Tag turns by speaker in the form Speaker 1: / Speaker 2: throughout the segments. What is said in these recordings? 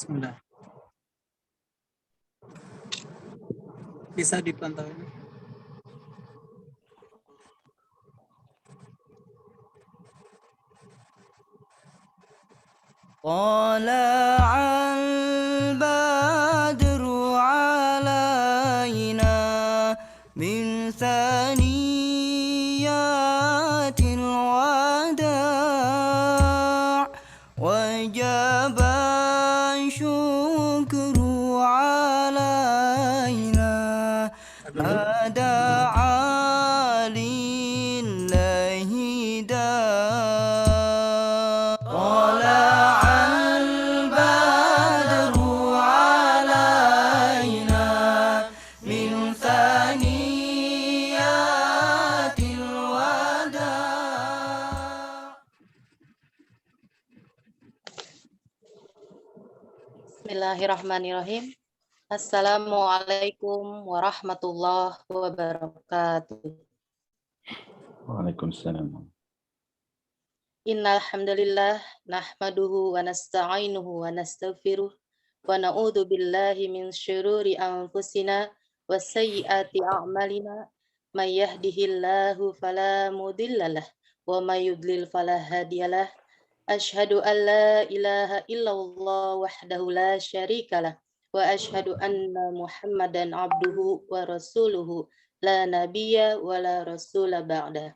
Speaker 1: Bismillah. Bisa dipantau ini.
Speaker 2: طلع البدر علينا من ثنيات الوداع وجب الشكر علينا ما دعا لله داع طلع البدر علينا من ثنيات الوداع.
Speaker 3: Bismillahirrahmanirrahim. Assalamualaikum warahmatullahi wabarakatuh.
Speaker 4: Waalaikumsalam.
Speaker 3: Innal hamdalillah nahmaduhu wa nasta'inuhu wa nastaghfiruh wa na'udzu billahi min syururi anfusina wa sayyiati a'malina may yahdihillahu fala mudhillalah wa may yudlil fala hadiyalah. Asyhadu an la ilaha illallah wahdahu la syarikalah wa asyhadu anna Muhammadan abduhu wa rasuluhu la nabiyya wa la rasula ba'da.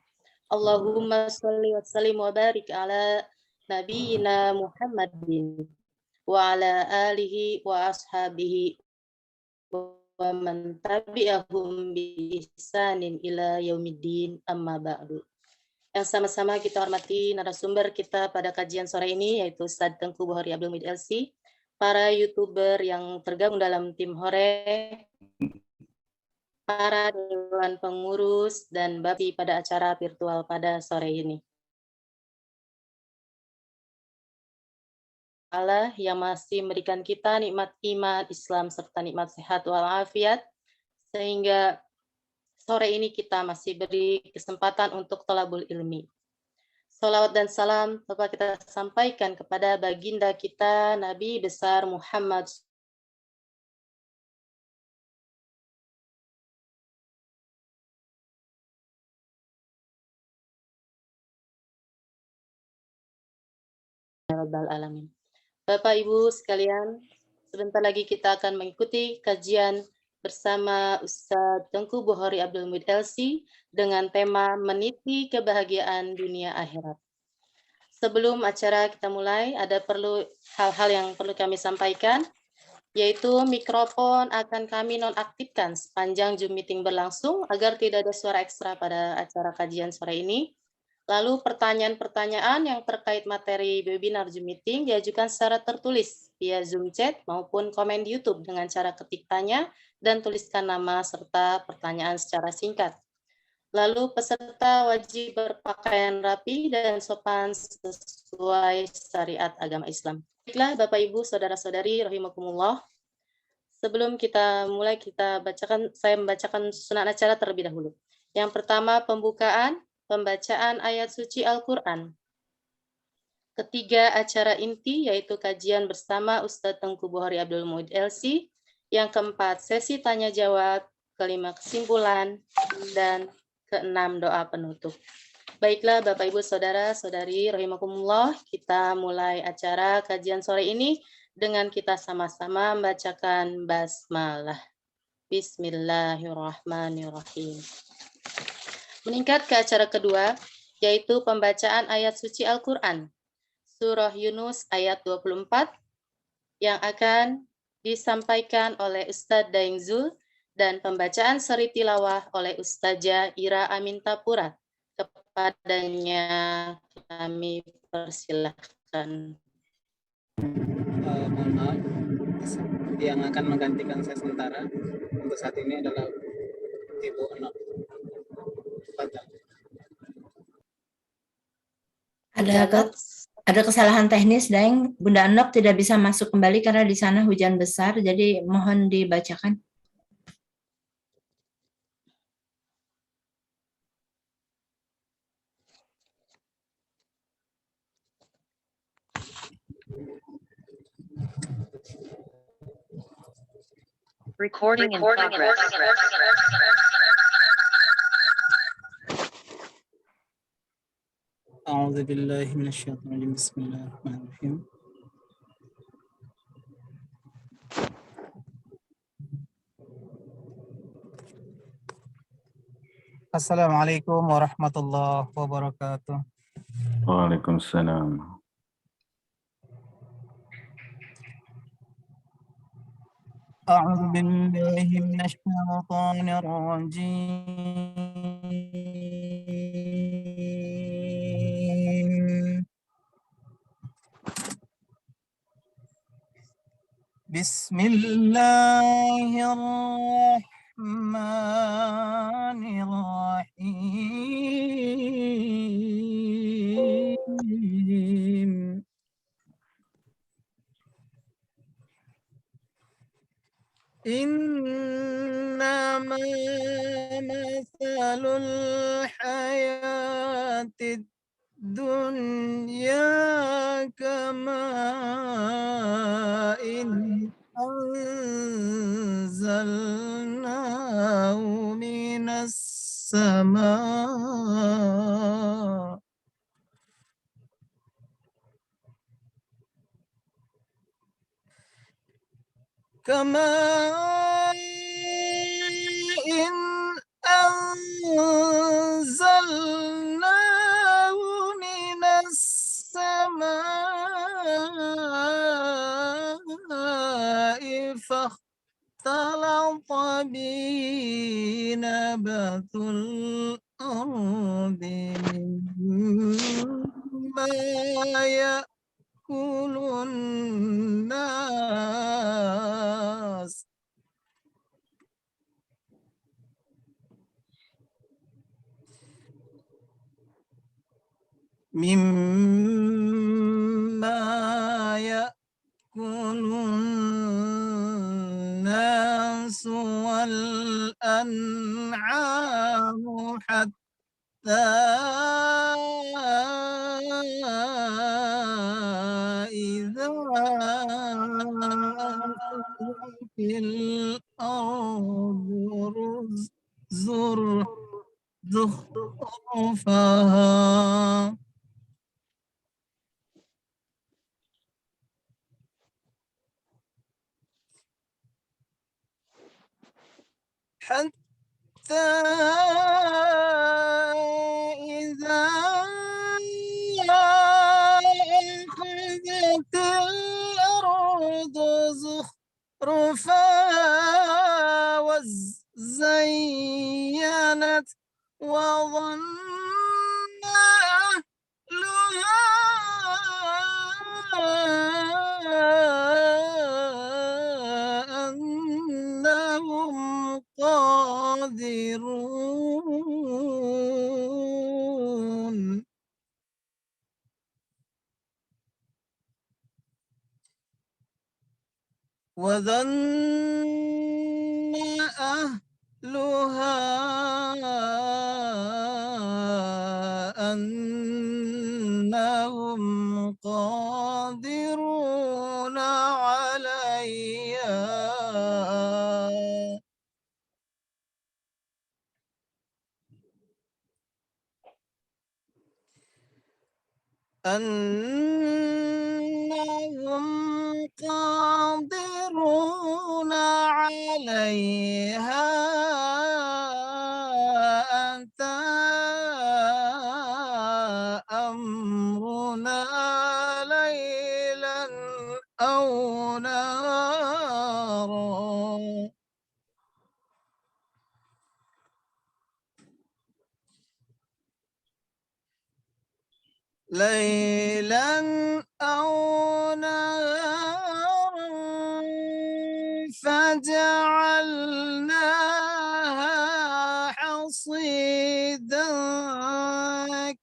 Speaker 3: Allahumma sholli wa sallim wa barik ala nabiyyina Muhammadin wa ala alihi wa ashabihi wa man tabi'ahum bi ihsanin ila yaumiddin amma ba'du. Yang sama-sama kita hormati narasumber kita pada kajian sore ini, yaitu Ustadz Tengku Bukhari Abdul Muid LC, para YouTuber yang tergabung dalam tim Hore, para dewan pengurus, dan Bapi pada acara virtual pada sore ini. Allah yang masih memberikan kita nikmat iman, Islam, serta nikmat sehat walafiat, sehingga sore ini kita masih beri kesempatan untuk thalabul ilmi. Salawat dan salam Bapak kita sampaikan kepada baginda kita Nabi besar Muhammad Rabbal Alamin. Bapak Ibu sekalian, sebentar lagi kita akan mengikuti kajian bersama Ustadz Tengku Bukhari Abdul Muid LC dengan tema meniti kebahagiaan dunia akhirat. Sebelum acara kita mulai, ada hal-hal yang perlu kami sampaikan, yaitu mikrofon akan kami nonaktifkan sepanjang Zoom meeting berlangsung agar tidak ada suara ekstra pada acara kajian sore ini. Lalu pertanyaan-pertanyaan yang terkait materi webinar Zoom meeting diajukan secara tertulis via Zoom chat maupun komen di YouTube dengan cara ketik tanya dan tuliskan nama serta pertanyaan secara singkat. Lalu peserta wajib berpakaian rapi dan sopan sesuai syariat agama Islam. Baiklah Bapak Ibu, Saudara-saudari rahimakumullah. Sebelum kita mulai, saya membacakan susunan acara terlebih dahulu. Yang pertama pembacaan ayat suci Al-Quran. Ketiga, acara inti, yaitu kajian bersama Ustadz Tengku Bukhari Abdul Muid LC. Yang keempat, sesi tanya-jawab. Kelima, kesimpulan. Dan keenam, doa penutup. Baiklah, Bapak, Ibu, Saudara-saudari, rahimakumullah, kita mulai acara kajian sore ini dengan kita sama-sama membacakan basmalah. Bismillahirrahmanirrahim. Meningkat ke acara kedua, yaitu pembacaan ayat suci Al-Quran, Surah Yunus ayat 24, yang akan disampaikan oleh Ustadz Daeng Zul, dan pembacaan seri tilawah oleh Ustazah Ira Amintapura. Kepadanya kami persilahkan.
Speaker 1: Mohon maaf, yang akan menggantikan saya sementara untuk saat ini adalah Ibu Enok.
Speaker 5: Ada kesalahan teknis, Daeng. Bunda Enok tidak bisa masuk kembali karena di sana hujan besar, jadi mohon dibacakan.
Speaker 3: Recording in progress.
Speaker 1: أعوذ بالله من الشيطان الرجيم بسم الله الرحمن الرحيم Assalamualaikum warahmatullahi wabarakatuh.
Speaker 4: Waalaikumsalam.
Speaker 1: أعوذ بالله من الشيطان الرجيم بسم الله الرحمن الرحيم إنما مثل الحياة الدنيا كماء أنزلناه من السماء كماء أنزلناه من السماء فاختلط به نبات الأرض مما يأكل الناس والأنعام حتى إذا أخذت الأرض زخرفها حتى إذا أخذت الأرض زخرفها وزينت وظن أهلها أنهم قادرون وظن أهلها أنهم قادرون عليها أنهم قادرون عليها أتى أمرنا ليلا أو نهارا ليلا أو نهارا فجعلناها حصيدا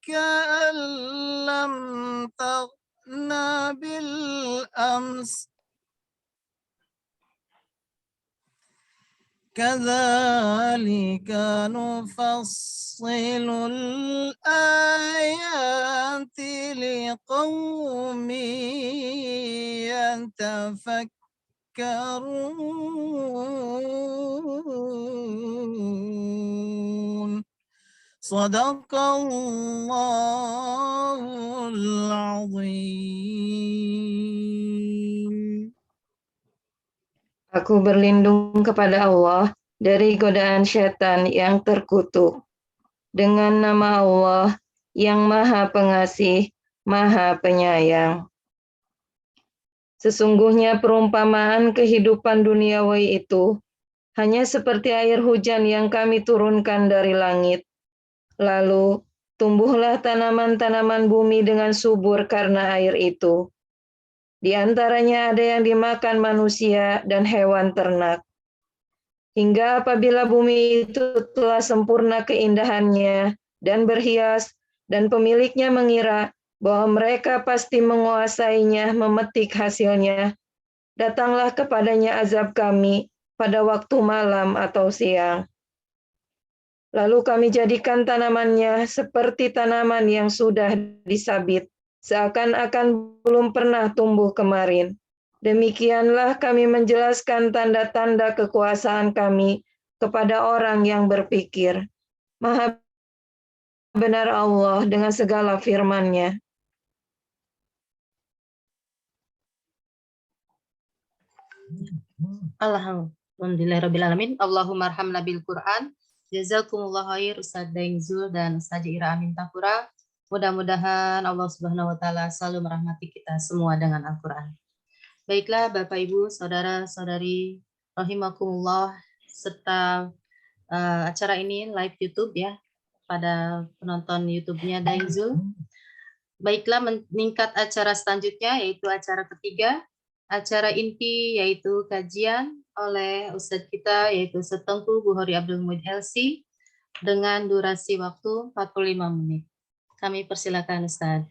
Speaker 1: كأن لم تغن بالأمس كذلك نفصل الآيات لقوم يتفكرون
Speaker 2: يتفكرون صدق الله العظيم.
Speaker 4: Aku berlindung kepada Allah dari godaan syaitan yang terkutuk. Dengan nama Allah yang Maha Pengasih, Maha Penyayang. Sesungguhnya perumpamaan kehidupan duniawi itu hanya seperti air hujan yang kami turunkan dari langit. Lalu tumbuhlah tanaman-tanaman bumi dengan subur karena air itu. Di antaranya ada yang dimakan manusia dan hewan ternak. Hingga apabila bumi itu telah sempurna keindahannya dan berhias, dan pemiliknya mengira bahwa mereka pasti menguasainya, memetik hasilnya, datanglah kepadanya azab kami pada waktu malam atau siang. Lalu kami jadikan tanamannya seperti tanaman yang sudah disabit, seakan-akan belum pernah tumbuh kemarin. Demikianlah kami menjelaskan tanda-tanda kekuasaan kami kepada orang yang berpikir. Maha benar Allah dengan segala firman-Nya.
Speaker 3: Alhamdulillahirrabbilalamin. Allahumma arhamna bil Quran. Jazakumullah khair Ustaz Daeng Zul dan Ustaz Ira Amin Tahura. Mudah-mudahan Allah Subhanahu wa taala selalu merahmati kita semua dengan Al-Qur'an. Baiklah Bapak Ibu, saudara-saudari rahimakumullah, serta acara ini live YouTube ya pada penonton YouTube-nya Daeng Zul. Baiklah, meningkat acara selanjutnya yaitu acara ketiga, acara inti yaitu kajian oleh Ustadz kita yaitu Ustadz Tengku Bukhari Abdul Muid LC dengan durasi waktu 45 menit. Kami persilakan Ustadz.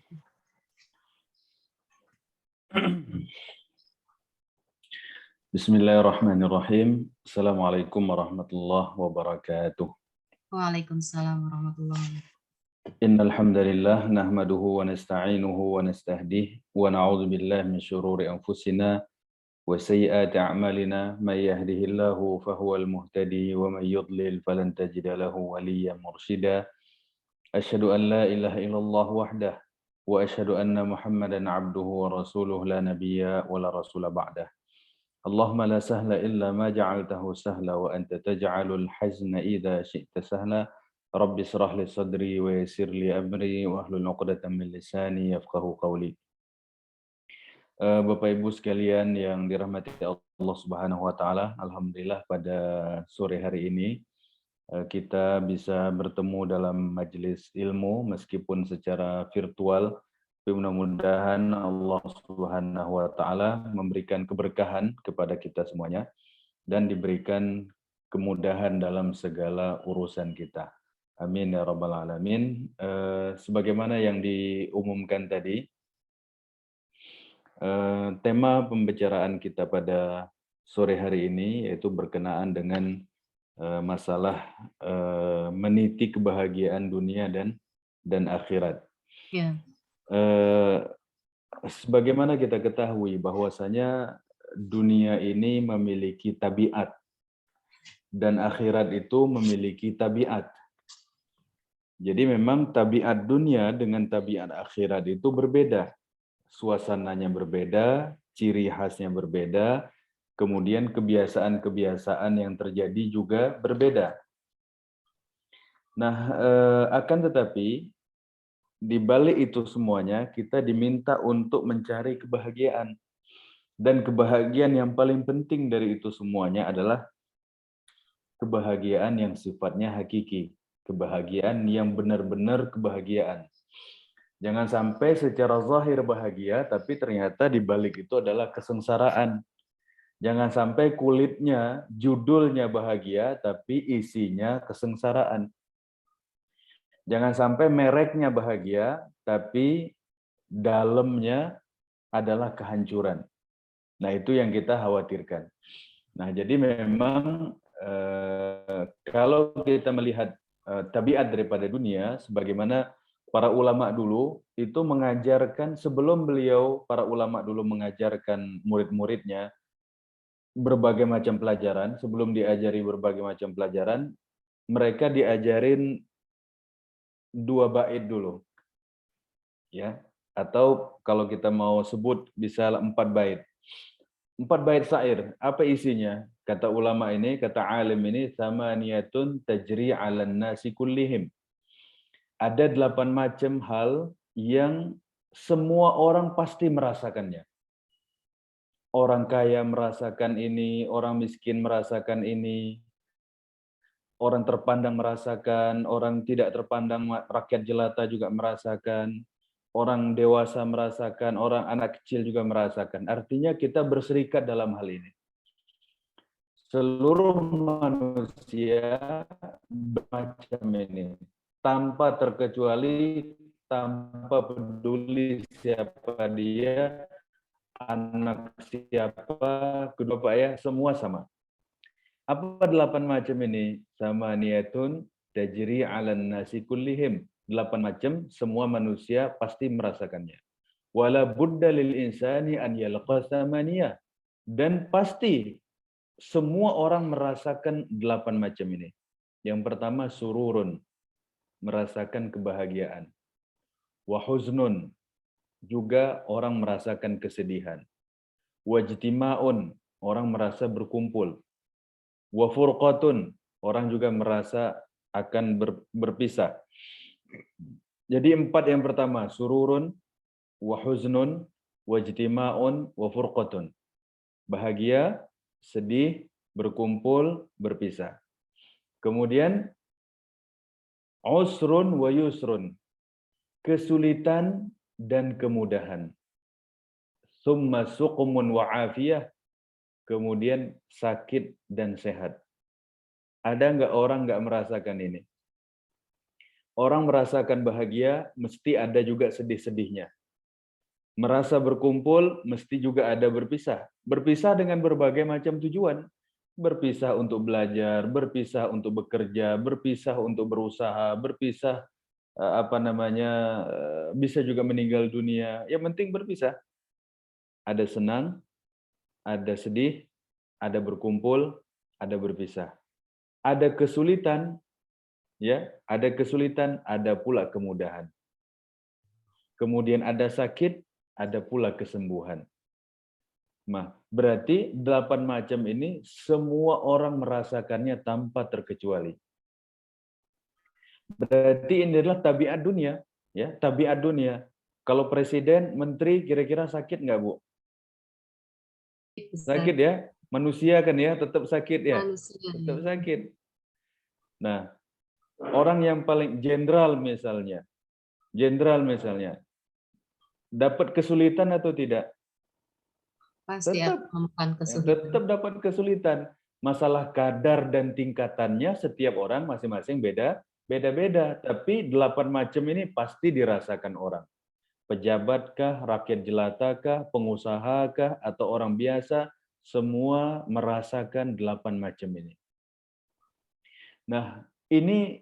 Speaker 6: Bismillahirrahmanirrahim. Assalamualaikum warahmatullahi wabarakatuh.
Speaker 3: Waalaikumsalam warahmatullahi wabarakatuh.
Speaker 6: Innal hamdalillah nahmaduhu wa nasta'inuhu wa nastahdih wa na'udzu billahi min syururi anfusina wa sayyiati a'malina may yahdihillahu fahuwal muhtadi wa may yudlil falan tajida lahu waliyyan mursyida. Asyhadu an la ilaha illallah wahdah wa asyhadu anna Muhammadan 'abduhu wa rasuluhu la nabiyya wa la rasula ba'dah. Allahumma la sahla illa ma ja'altahu sahla wa anta taj'alul hazna idza syi'ta sahla. Rabbi shrah li sadri wa yassir li amri wa hlul 'uqdatam min lisani yafqahu qawli. Bapak Ibu sekalian yang dirahmati Allah Subhanahu wa taala, alhamdulillah pada sore hari ini kita bisa bertemu dalam majelis ilmu meskipun secara virtual. Mudah-mudahan Allah Subhanahu wa taala memberikan keberkahan kepada kita semuanya dan diberikan kemudahan dalam segala urusan kita. Amin ya rabbal alamin. Sebagaimana yang diumumkan tadi, tema pembicaraan kita pada sore hari ini yaitu berkenaan dengan masalah meniti kebahagiaan dunia dan akhirat.
Speaker 3: Ya.
Speaker 6: Sebagaimana kita ketahui bahwasanya dunia ini memiliki tabiat dan akhirat itu memiliki tabiat. Jadi memang tabiat dunia dengan tabiat akhirat itu berbeda. Suasananya berbeda, ciri khasnya berbeda, kemudian kebiasaan-kebiasaan yang terjadi juga berbeda. Nah, akan tetapi di balik itu semuanya kita diminta untuk mencari kebahagiaan. Dan kebahagiaan yang paling penting dari itu semuanya adalah kebahagiaan yang sifatnya hakiki. Kebahagiaan yang benar-benar kebahagiaan. Jangan sampai secara zahir bahagia, tapi ternyata di balik itu adalah kesengsaraan. Jangan sampai kulitnya, judulnya bahagia, tapi isinya kesengsaraan. Jangan sampai mereknya bahagia, tapi dalamnya adalah kehancuran. Nah, itu yang kita khawatirkan. Nah, jadi memang kalau kita melihat tabiat daripada dunia, sebagaimana para ulama dulu itu mengajarkan, sebelum para ulama dulu mengajarkan murid-muridnya, berbagai macam pelajaran. Sebelum diajari berbagai macam pelajaran, mereka diajarin 2 bait dulu. Ya, atau kalau kita mau sebut bisa 4 bait. 4 bait syair. Apa isinya? Kata ulama ini, kata alim ini, samaniyatun tajri 'alan nasi kullihim. Ada 8 macam hal yang semua orang pasti merasakannya. Orang kaya merasakan ini, orang miskin merasakan ini, orang terpandang merasakan, orang tidak terpandang, rakyat jelata juga merasakan, orang dewasa merasakan, orang anak kecil juga merasakan. Artinya kita berserikat dalam hal ini. Seluruh manusia bermacam ini, tanpa terkecuali, tanpa peduli siapa dia, anak siapa, kedua bapak ya, semua sama. Apa 8 macam ini? Samaniyatun tajri 'alan nasi kullihim. 8 macam semua manusia pasti merasakannya. Wala budda lil insani an yalqa samaniyah. Dan pasti semua orang merasakan 8 macam ini. Yang pertama sururun, merasakan kebahagiaan. Wa huznun, juga orang merasakan kesedihan. Wajtima'un, orang merasa berkumpul. Wa furqatun, orang juga merasa akan berpisah. Jadi 4 yang pertama, sururun, wa huznun, wajtima'un, wa furqatun. Bahagia, sedih, berkumpul, berpisah. Kemudian usrun wa yusrun, kesulitan dan kemudahan. Summa suqumun wa afiyah, kemudian sakit dan sehat. Ada nggak orang nggak merasakan ini? Orang merasakan bahagia, mesti ada juga sedih-sedihnya. Merasa berkumpul, mesti juga ada berpisah. Berpisah dengan berbagai macam tujuan. Berpisah untuk belajar, berpisah untuk bekerja, berpisah untuk berusaha, berpisah bisa juga meninggal dunia. Yang penting berpisah. Ada senang, ada sedih, ada berkumpul, ada berpisah. Ada kesulitan, ya, ada kesulitan, ada pula kemudahan. Kemudian ada sakit, ada pula kesembuhan. Nah, berarti 8 macam ini semua orang merasakannya tanpa terkecuali. Berarti ini adalah tabiat dunia, ya, tabiat dunia. Kalau presiden, menteri kira-kira sakit nggak, Bu? Sakit ya, manusia kan ya, tetap sakit ya, tetap sakit. Nah, orang yang paling jenderal misalnya, dapat kesulitan atau tidak?
Speaker 7: Pasti
Speaker 6: Tetap,
Speaker 7: akan kesulitan.
Speaker 6: tetap dapat kesulitan. Masalah kadar dan tingkatannya setiap orang masing-masing beda-beda. Tapi 8 macam ini pasti dirasakan orang. Pejabatkah, rakyat jelatakah, pengusahakah, atau orang biasa, semua merasakan 8 macam ini. Nah, ini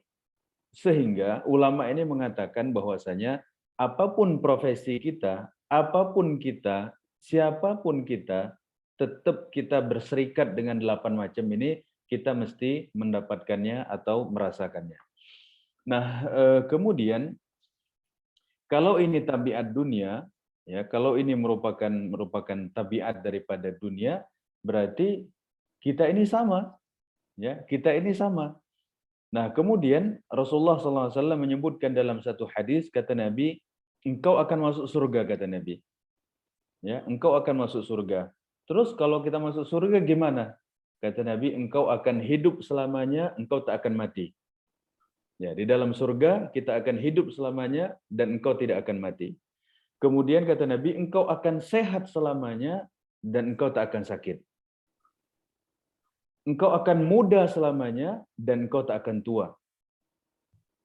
Speaker 6: sehingga ulama ini mengatakan bahwasanya apapun profesi kita, apapun kita, siapapun kita, tetap kita berserikat dengan 8 macam ini, kita mesti mendapatkannya atau merasakannya. Nah, kemudian kalau ini tabiat dunia, ya, kalau ini merupakan tabiat daripada dunia, berarti kita ini sama, ya, kita ini sama. Nah, kemudian Rasulullah SAW menyebutkan dalam satu hadis, kata Nabi, engkau akan masuk surga, kata Nabi. Ya, engkau akan masuk surga. Terus kalau kita masuk surga gimana? Kata Nabi, engkau akan hidup selamanya, engkau tak akan mati. Ya, di dalam surga kita akan hidup selamanya dan engkau tidak akan mati. Kemudian kata Nabi, engkau akan sehat selamanya dan engkau tak akan sakit. Engkau akan muda selamanya dan engkau tak akan tua.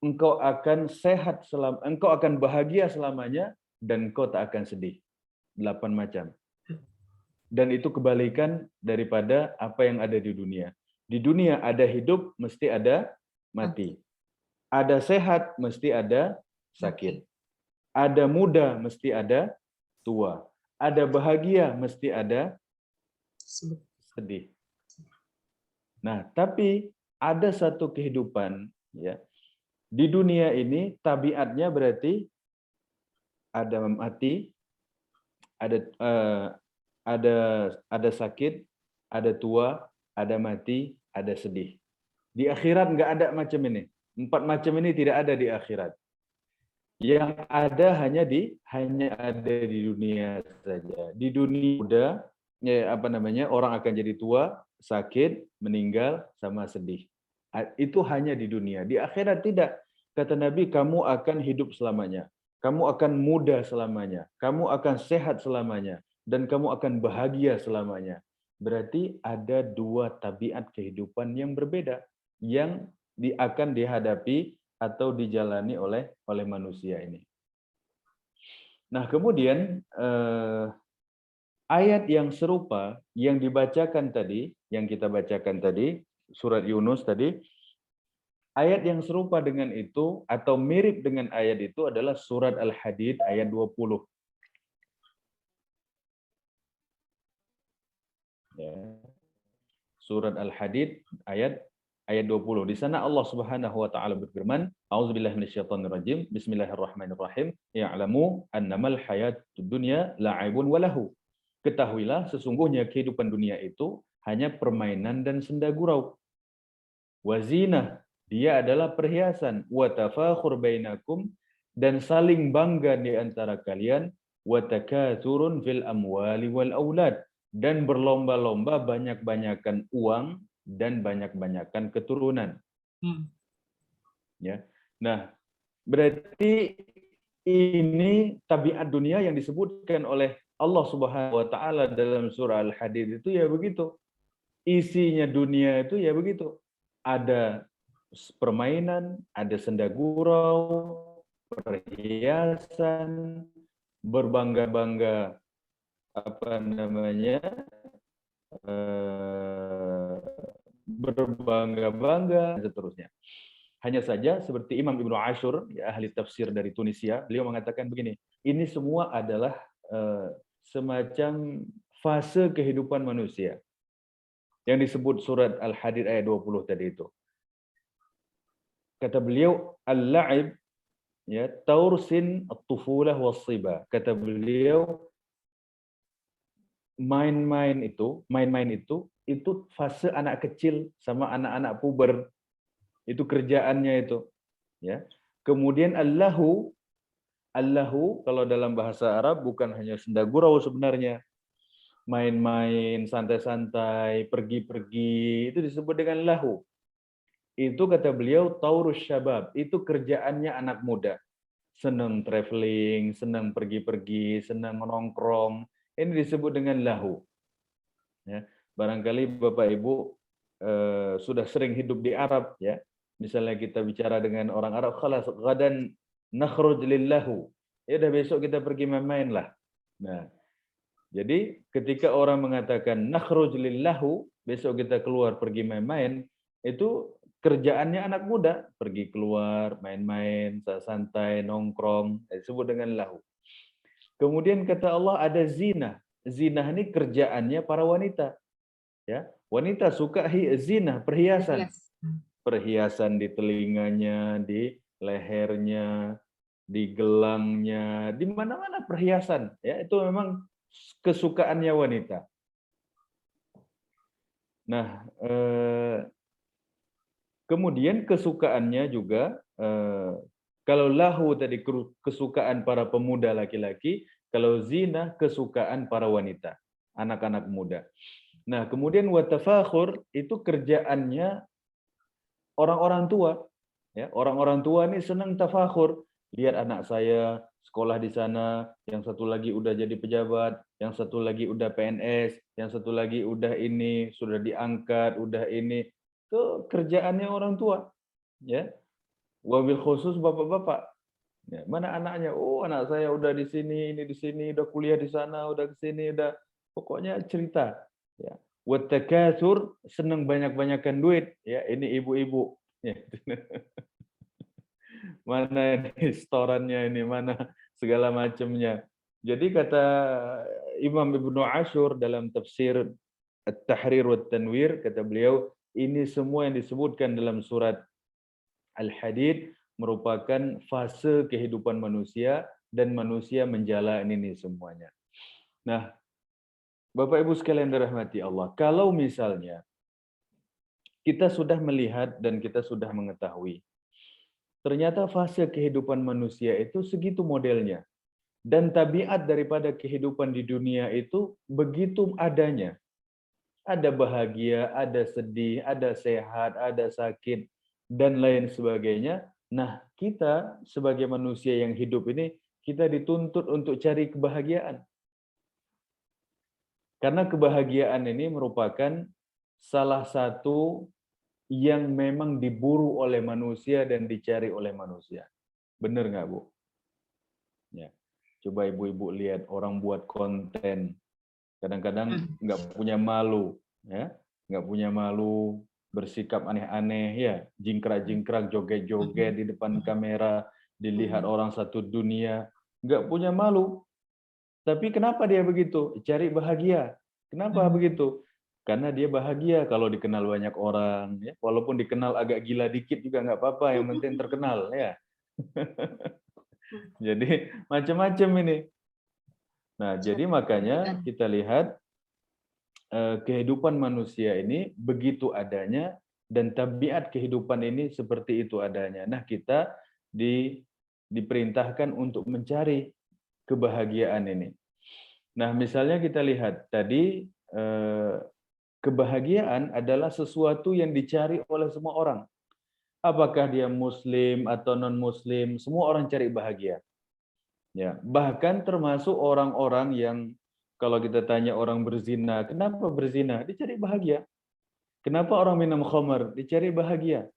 Speaker 6: Engkau akan sehat engkau akan bahagia selamanya dan engkau tak akan sedih. 8 macam. Dan itu kebalikan daripada apa yang ada di dunia. Di dunia ada hidup, mesti ada mati. Ada sehat, mesti ada sakit. Ada muda, mesti ada tua. Ada bahagia, mesti ada sedih. Nah, tapi ada satu kehidupan ya. Di dunia ini tabiatnya berarti ada mati, ada sakit, ada tua, ada mati, ada sedih. Di akhirat nggak ada macam ini. 4 macam ini tidak ada di akhirat. Yang ada hanya ada di dunia saja. Di dunia udah orang akan jadi tua, sakit, meninggal, sama sedih. Itu hanya di dunia. Di akhirat tidak. Kata Nabi, kamu akan hidup selamanya. Kamu akan muda selamanya. Kamu akan sehat selamanya. Dan kamu akan bahagia selamanya. Berarti ada 2 tabiat kehidupan yang berbeda. Yang akan dihadapi atau dijalani oleh manusia ini. Nah, kemudian ayat yang serupa yang dibacakan tadi, yang kita bacakan tadi, surat Yunus tadi, ayat yang serupa dengan itu atau mirip dengan ayat itu adalah surat Al-Hadid ayat 20. Ya. Surat Al-Hadid ayat 20. Di sana Allah Subhanahu wa taala berfirman, A'udzubillahi minasyaitonirrajim. Bismillahirrahmanirrahim. Ya'lamu annamal hayatud dunya la'ibun wa lahu. Ketahuilah sesungguhnya kehidupan dunia itu hanya permainan dan senda gurau. Wa zinah, dia adalah perhiasan. Wa tafakhur bainakum, dan saling bangga di antara kalian. Wa takatsurun fil amwali wal aulad, dan berlomba-lomba banyak-banyakan uang dan banyak-banyakan keturunan. Ya. Nah, berarti ini tabiat dunia yang disebutkan oleh Allah Subhanahu wa taala dalam surah Al-Hadid itu ya begitu. Isinya dunia itu ya begitu. Ada permainan, ada senda gurau, perhiasan, berbangga-bangga berbangga-bangga, dan seterusnya. Hanya saja seperti Imam Ibnu Ashur, ya, ahli tafsir dari Tunisia, beliau mengatakan begini, ini semua adalah semacam fase kehidupan manusia yang disebut surat Al-Hadid ayat 20 tadi itu. Kata beliau, al-la'ib, ya, taursin at-tufulah was-siba. Kata beliau, main-main itu fase anak kecil sama anak-anak puber. Itu kerjaannya itu, ya. Kemudian Allahu kalau dalam bahasa Arab bukan hanya senda gurau sebenarnya. Main-main, santai-santai, pergi-pergi, itu disebut dengan lahu. Itu kata beliau taurus syabab, itu kerjaannya anak muda. Senang traveling, senang pergi-pergi, senang nongkrong. Ini disebut dengan lahu. Ya, barangkali Bapak Ibu sudah sering hidup di Arab, ya. Misalnya kita bicara dengan orang Arab, khalas ghadan nakhruj lillahu. Ya udah besok kita pergi main-main lah. Nah, jadi ketika orang mengatakan nakhruj lillahu, besok kita keluar pergi main-main, itu kerjaannya anak muda, pergi keluar, main-main, santai, nongkrong, disebut dengan lahu. Kemudian kata Allah ada zina. Zina ini kerjaannya para wanita. Ya, wanita suka zina, perhiasan. Perhiasan di telinganya, di lehernya, di gelangnya, di mana-mana perhiasan. Ya, itu memang kesukaannya wanita. Nah, kemudian kesukaannya juga, kalau lahu tadi kesukaan para pemuda laki-laki, kalau zina kesukaan para wanita, anak-anak muda. Nah, kemudian watafakhur itu kerjaannya orang-orang tua. Ya, orang-orang tua ini senang tafakhur. Lihat anak saya sekolah di sana, yang satu lagi udah jadi pejabat, yang satu lagi udah PNS, yang satu lagi udah ini, sudah diangkat, udah ini. Itu kerjaannya orang tua. Ya. Wabil khusus bapak-bapak. Ya, mana anaknya? Oh, anak saya udah di sini, ini di sini, udah kuliah di sana, udah ke sini, udah pokoknya cerita. Ya. Watakatsur, senang banyak-banyakan duit. Ya, ini ibu-ibu. Ya. Mana ini setorannya, ini mana segala macamnya. Jadi kata Imam Ibnu Ashur dalam tafsir At-Tahrir wa Tanwir, kata beliau, ini semua yang disebutkan dalam surat Al-Hadid merupakan fase kehidupan manusia dan manusia menjalani ini semuanya. Nah, Bapak Ibu sekalian dirahmati Allah, kalau misalnya kita sudah melihat dan kita sudah mengetahui, ternyata fase kehidupan manusia itu segitu modelnya. Dan tabiat daripada kehidupan di dunia itu begitu adanya. Ada bahagia, ada sedih, ada sehat, ada sakit, dan lain sebagainya. Nah, kita sebagai manusia yang hidup ini, kita dituntut untuk cari kebahagiaan. Karena kebahagiaan ini merupakan salah satu yang memang diburu oleh manusia dan dicari oleh manusia. Benar nggak, Bu? Ya. Coba ibu-ibu lihat orang buat konten, kadang-kadang nggak punya malu, ya, nggak punya malu, bersikap aneh-aneh, ya, jingkrak-jingkrak, joget-joget di depan kamera, dilihat orang satu dunia, nggak punya malu. Tapi kenapa dia begitu? Cari bahagia. Kenapa begitu? Karena dia bahagia kalau dikenal banyak orang, ya, walaupun dikenal agak gila dikit juga nggak apa-apa, yang penting terkenal, ya. Jadi macam-macam ini. Nah, jadi makanya kita lihat kehidupan manusia ini begitu adanya dan tabiat kehidupan ini seperti itu adanya. Nah, kita diperintahkan untuk mencari kebahagiaan ini. Nah, misalnya kita lihat tadi kebahagiaan adalah sesuatu yang dicari oleh semua orang. Apakah dia muslim atau non-muslim, semua orang cari bahagia. Ya, bahkan termasuk orang-orang yang kalau kita tanya orang berzina, kenapa berzina? Dicari bahagia. Kenapa orang minum khamar? Dicari bahagia.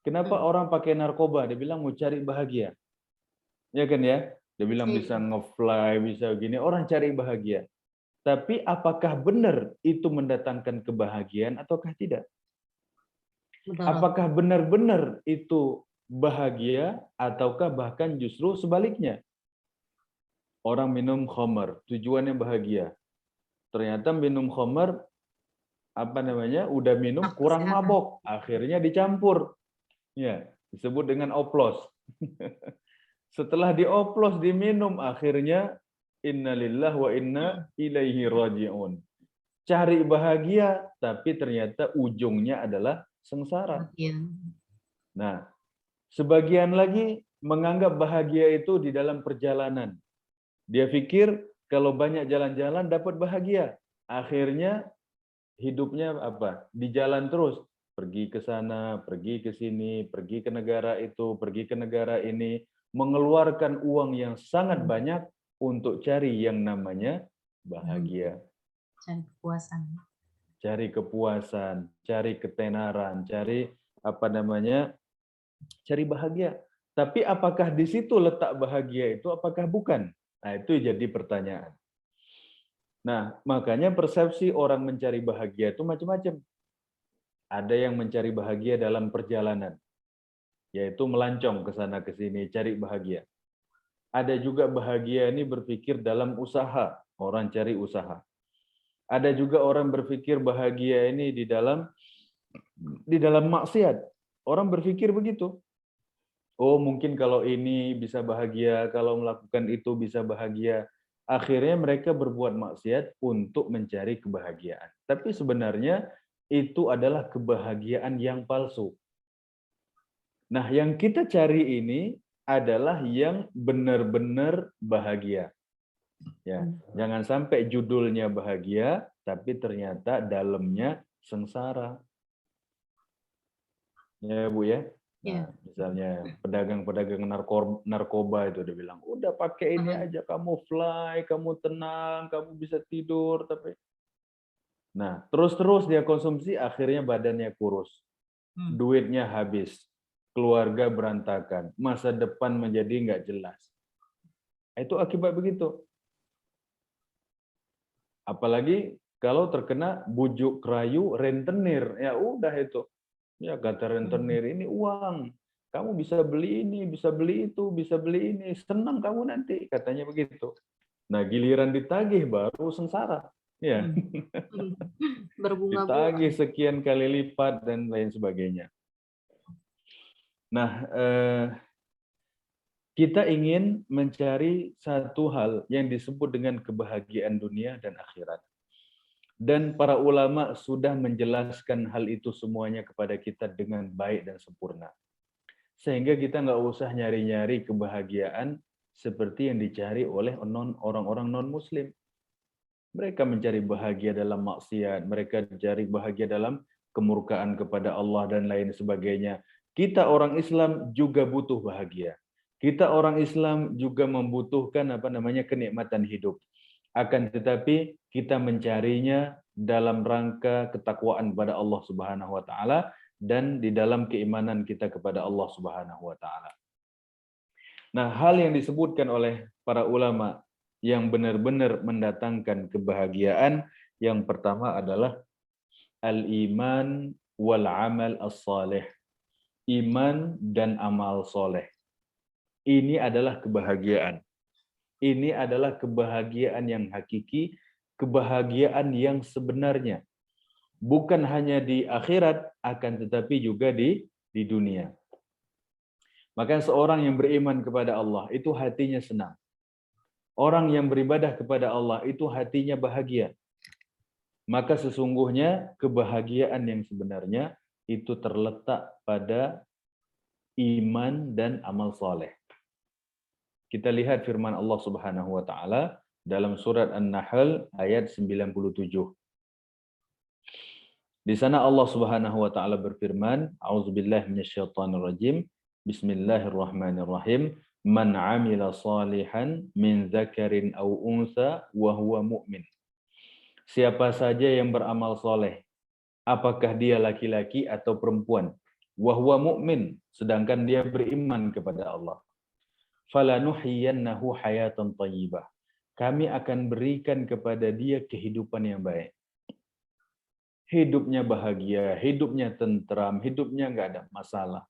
Speaker 6: Kenapa orang pakai narkoba? Dia bilang mau cari bahagia. Ya kan ya? Dia bilang bisa nge-fly, bisa gini, orang cari bahagia. Tapi apakah benar itu mendatangkan kebahagiaan ataukah tidak? Apakah benar-benar itu bahagia ataukah bahkan justru sebaliknya? Orang minum khamar, tujuannya bahagia. Ternyata minum khamar, udah minum kurang mabok, akhirnya dicampur. Ya, disebut dengan oplos. Setelah dioplos, diminum, akhirnya innalillahi wa inna ilaihi raji'un. Cari bahagia, tapi ternyata ujungnya adalah sengsara. Nah, sebagian lagi menganggap bahagia itu di dalam perjalanan. Dia pikir kalau banyak jalan-jalan dapat bahagia. Akhirnya hidupnya apa? Di jalan terus. Pergi ke sana, pergi ke sini, pergi ke negara itu, pergi ke negara ini. Mengeluarkan uang yang sangat banyak untuk cari yang namanya bahagia.
Speaker 7: Cari kepuasan.
Speaker 6: Cari kepuasan, cari ketenaran, cari cari bahagia. Tapi apakah di situ letak bahagia itu, apakah bukan? Nah, itu jadi pertanyaan. Nah, makanya persepsi orang mencari bahagia itu macam-macam. Ada yang mencari bahagia dalam perjalanan, yaitu melancong ke sana ke sini, cari bahagia. Ada juga bahagia ini berpikir dalam usaha, orang cari usaha. Ada juga orang berpikir bahagia ini di dalam maksiat. Orang berpikir begitu. Oh, mungkin kalau ini bisa bahagia, kalau melakukan itu bisa bahagia. Akhirnya mereka berbuat maksiat untuk mencari kebahagiaan. Tapi sebenarnya itu adalah kebahagiaan yang palsu. Nah, yang kita cari ini adalah yang benar-benar bahagia. Ya, jangan sampai judulnya bahagia, tapi ternyata dalamnya sengsara. Ya, Bu ya. Nah, misalnya pedagang-pedagang narkoba itu dia bilang, udah pakai ini aja, kamu fly, kamu tenang, kamu bisa tidur, tapi nah terus-terus dia konsumsi, akhirnya badannya kurus, duitnya habis, keluarga berantakan, masa depan menjadi nggak jelas. Itu akibat begitu. Apalagi kalau terkena bujuk rayu rentenir, ya udah itu. Ya kata rentenir, ini uang, kamu bisa beli ini, bisa beli itu, bisa beli ini, senang kamu nanti, katanya begitu. Nah, giliran ditagih baru sengsara. Ya.
Speaker 3: Berbunga-bunga.
Speaker 6: Ditagih sekian kali lipat dan lain sebagainya. Nah, kita ingin mencari satu hal yang disebut dengan kebahagiaan dunia dan akhirat. Dan para ulama sudah menjelaskan hal itu semuanya kepada kita dengan baik dan sempurna. Sehingga kita nggak usah nyari-nyari kebahagiaan seperti yang dicari oleh orang-orang non-muslim. Mereka mencari bahagia dalam maksiat, mereka mencari bahagia dalam kemurkaan kepada Allah dan lain sebagainya. Kita orang Islam juga butuh bahagia. Kita orang Islam juga membutuhkan kenikmatan hidup. Akan tetapi kita mencarinya dalam rangka ketakwaan kepada Allah Subhanahu wa taala dan di dalam keimanan kita kepada Allah Subhanahu wa taala. Nah, hal yang disebutkan oleh para ulama yang benar-benar mendatangkan kebahagiaan yang pertama adalah al-iman wal amal as-salih. Iman dan amal soleh. Ini adalah kebahagiaan. Ini adalah kebahagiaan yang hakiki, kebahagiaan yang sebenarnya. Bukan hanya di akhirat, akan tetapi juga di dunia. Maka seorang yang beriman kepada Allah, itu hatinya senang. Orang yang beribadah kepada Allah, itu hatinya bahagia. Maka sesungguhnya kebahagiaan yang sebenarnya itu terletak pada iman dan amal soleh. Kita lihat firman Allah Subhanahu wa taala dalam surat An-Nahl ayat 97. Di sana Allah Subhanahu wa taala berfirman, A'udzubillahi minasyaitonirrajim. Bismillahirrahmanirrahim. Man 'amila salihan min dzakarin aw unsa wa huwa mu'min. Siapa saja yang beramal soleh, apakah dia laki-laki atau perempuan, wa huwa mu'min, sedangkan dia beriman kepada Allah. Falanuhyiyannahu hayatan thayyibah. Kami akan berikan kepada dia kehidupan yang baik. Hidupnya bahagia, hidupnya tentram, hidupnya nggak ada masalah.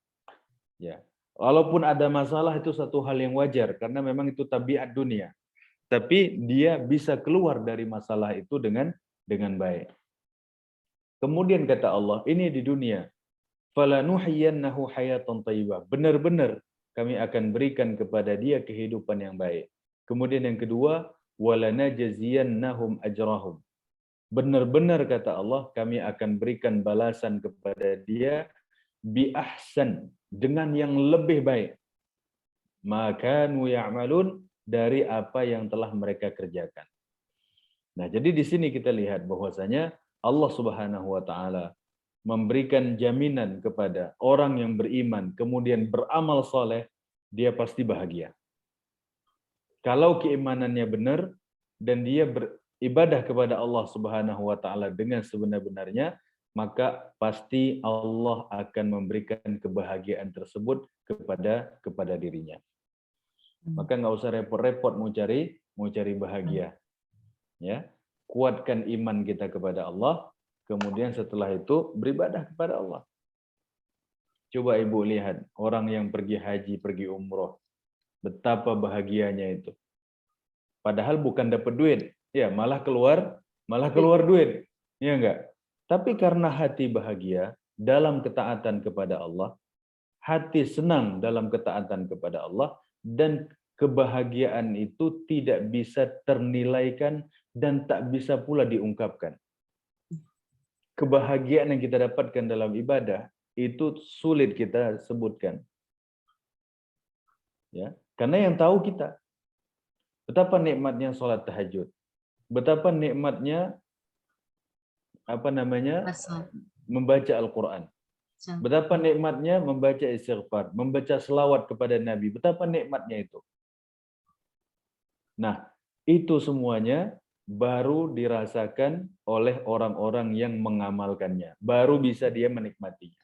Speaker 6: Ya, walaupun ada masalah itu satu hal yang wajar karena memang itu tabiat dunia. Tapi dia bisa keluar dari masalah itu dengan baik. Kemudian kata Allah, ini di dunia. Falanuhyiyannahu hayatan thayyibah. Benar-benar kami akan berikan kepada dia kehidupan yang baik. Kemudian yang kedua, walanajziyannahum ajrahum. Benar-benar kata Allah, kami akan berikan balasan kepada dia bi ahsan, dengan yang lebih baik. Makanu ya'malun, dari apa yang telah mereka kerjakan. Nah, jadi di sini kita lihat bahwasanya Allah Subhanahu wa taala memberikan jaminan kepada orang yang beriman kemudian beramal soleh, dia pasti bahagia. Kalau keimanannya benar dan dia beribadah kepada Allah Subhanahu wa taala dengan sebenar-benarnya, maka pasti Allah akan memberikan kebahagiaan tersebut kepada dirinya. Maka nggak usah repot-repot mau cari bahagia. Ya, kuatkan iman kita kepada Allah, kemudian setelah itu beribadah kepada Allah. Coba ibu lihat orang yang pergi haji, pergi umroh, betapa bahagianya itu. Padahal bukan dapat duit, ya malah keluar duit, ya enggak? Tapi karena hati bahagia dalam ketaatan kepada Allah, hati senang dalam ketaatan kepada Allah, dan kebahagiaan itu tidak bisa ternilaikan dan tak bisa pula diungkapkan. Kebahagiaan yang kita dapatkan dalam ibadah itu sulit kita sebutkan. Ya, karena yang tahu kita. Betapa nikmatnya sholat tahajud. Betapa nikmatnya membaca Al-Quran. Betapa nikmatnya membaca istighfar, membaca selawat kepada Nabi. Betapa nikmatnya itu. Nah, itu semuanya baru dirasakan oleh orang-orang yang mengamalkannya. Baru bisa dia menikmatinya.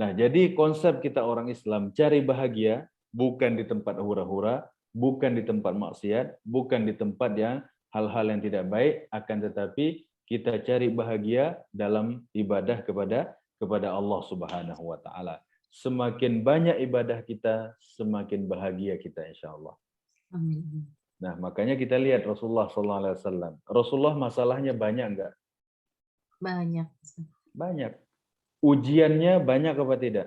Speaker 6: Nah, jadi konsep kita orang Islam, cari bahagia bukan di tempat hura-hura, bukan di tempat maksiat, bukan di tempat yang hal-hal yang tidak baik, akan tetapi kita cari bahagia dalam ibadah kepada Allah Subhanahu wa taala. Semakin banyak ibadah kita, semakin bahagia kita insyaallah.
Speaker 7: Amin.
Speaker 6: Nah, makanya kita lihat Rasulullah SAW. Rasulullah masalahnya banyak enggak?
Speaker 7: Banyak.
Speaker 6: Banyak. Ujiannya banyak apa tidak?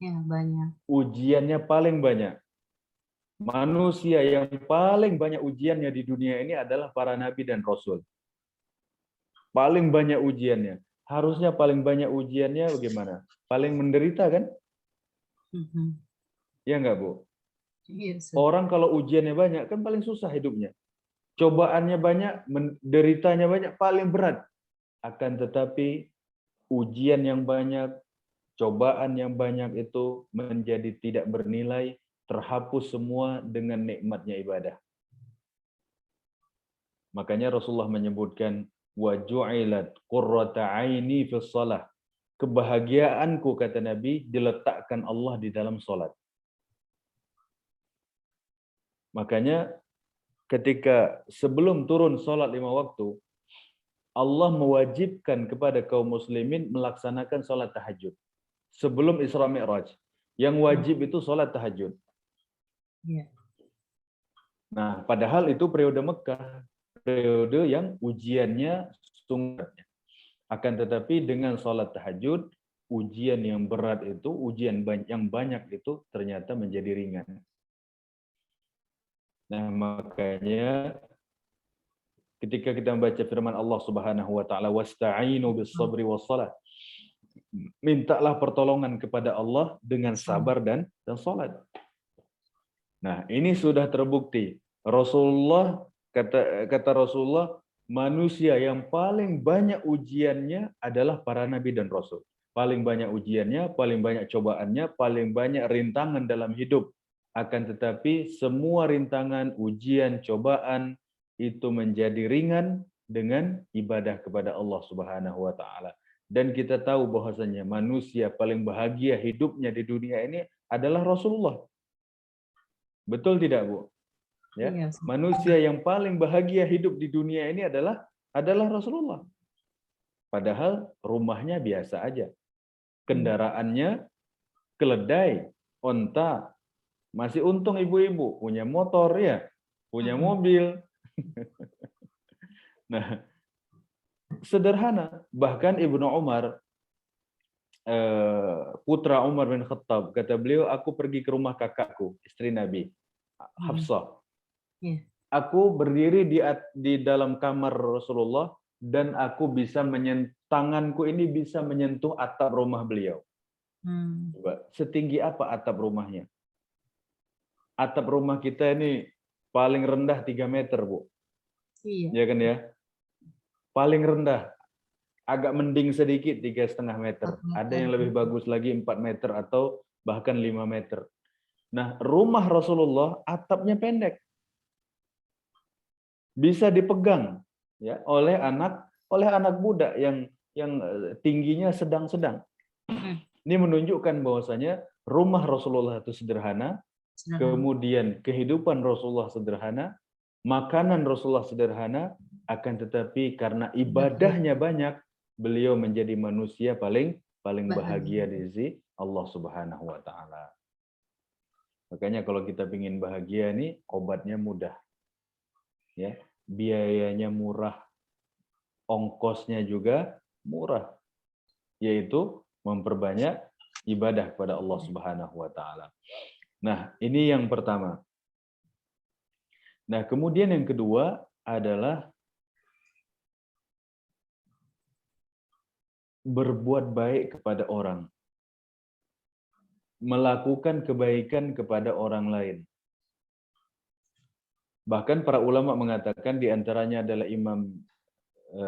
Speaker 7: Ya, banyak.
Speaker 6: Ujiannya paling banyak. Manusia yang paling banyak ujiannya di dunia ini adalah para nabi dan rasul. Paling banyak ujiannya. Harusnya paling banyak ujiannya bagaimana? Paling menderita kan?
Speaker 7: Mhm.
Speaker 6: Ya enggak, Bu?
Speaker 7: Iya, Ustaz.
Speaker 6: Orang kalau ujiannya banyak kan paling susah hidupnya. Cobaannya banyak, menderitanya banyak, paling berat. Akan tetapi ujian yang banyak, cobaan yang banyak itu menjadi tidak bernilai, terhapus semua dengan nikmatnya ibadah. Makanya Rasulullah menyebutkan wa ju'ilat qurrata aini fis shalah. Kebahagiaanku, kata Nabi, diletakkan Allah di dalam salat. Makanya ketika sebelum turun salat 5 waktu, Allah mewajibkan kepada kaum muslimin melaksanakan salat tahajud sebelum Isra Mi'raj. Yang wajib itu salat tahajud.
Speaker 7: Iya.
Speaker 6: Nah, padahal itu periode Mekah, periode yang ujiannya sungguh. Akan tetapi dengan salat tahajud, ujian yang berat itu, ujian yang banyak itu ternyata menjadi ringan. Nah, makanya ketika kita membaca firman Allah Subhanahu wa taala, wasta'inu bis sabri was shalah. Mintalah pertolongan kepada Allah dengan sabar dan salat. Nah, ini sudah terbukti. Rasulullah kata Rasulullah, manusia yang paling banyak ujiannya adalah para nabi dan rasul. Paling banyak ujiannya, paling banyak cobaannya, paling banyak rintangan dalam hidup. Akan tetapi semua rintangan, ujian, cobaan itu menjadi ringan dengan ibadah kepada Allah Subhanahu wa taala. Dan kita tahu bahwasanya manusia paling bahagia hidupnya di dunia ini adalah Rasulullah. Betul tidak, Bu? Ya.
Speaker 7: Iya, Ustaz.
Speaker 6: Manusia yang paling bahagia hidup di dunia ini adalah Rasulullah. Padahal rumahnya biasa aja. Kendaraannya keledai, onta. Masih untung ibu-ibu punya motor ya, punya mobil. Nah, sederhana. Bahkan Ibnu Umar, putra Umar bin Khattab, kata beliau, aku pergi ke rumah kakakku, istri Nabi, Hafsah.
Speaker 7: Iya.
Speaker 6: Aku berdiri di dalam kamar Rasulullah dan aku bisa tanganku ini bisa menyentuh atap rumah beliau. Coba, setinggi apa atap rumahnya? Atap rumah kita ini paling rendah 3 meter, Bu.
Speaker 7: Iya.
Speaker 6: Ya kan ya? Paling rendah. Agak mending sedikit 3,5 meter. Ada yang lebih bagus lagi 4 meter atau bahkan 5 meter. Nah, rumah Rasulullah atapnya pendek. Bisa dipegang ya oleh anak muda yang tingginya sedang-sedang. Ini menunjukkan bahwasanya rumah Rasulullah itu sederhana, kemudian kehidupan Rasulullah sederhana, makanan Rasulullah sederhana, akan tetapi karena ibadahnya banyak, beliau menjadi manusia paling bahagia di sisi Allah Subhanahu wa taala. Makanya kalau kita ingin bahagia nih, obatnya mudah. Ya, biayanya murah. Ongkosnya juga murah. Yaitu memperbanyak ibadah kepada Allah Subhanahu wa taala. Nah, ini yang pertama. Nah, kemudian yang kedua adalah berbuat baik kepada orang. Melakukan kebaikan kepada orang lain. Bahkan para ulama mengatakan, di antaranya adalah Imam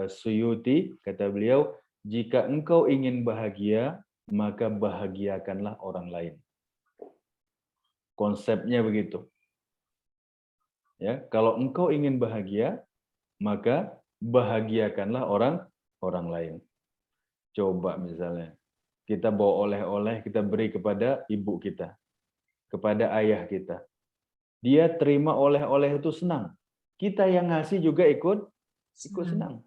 Speaker 6: Suyuti, kata beliau, jika engkau ingin bahagia, maka bahagiakanlah orang lain. Konsepnya begitu. Ya, kalau engkau ingin bahagia, maka bahagiakanlah orang lain. Coba misalnya, kita bawa oleh-oleh, kita beri kepada ibu kita, kepada ayah kita. Dia terima oleh-oleh itu senang. Kita yang ngasih juga ikut senang.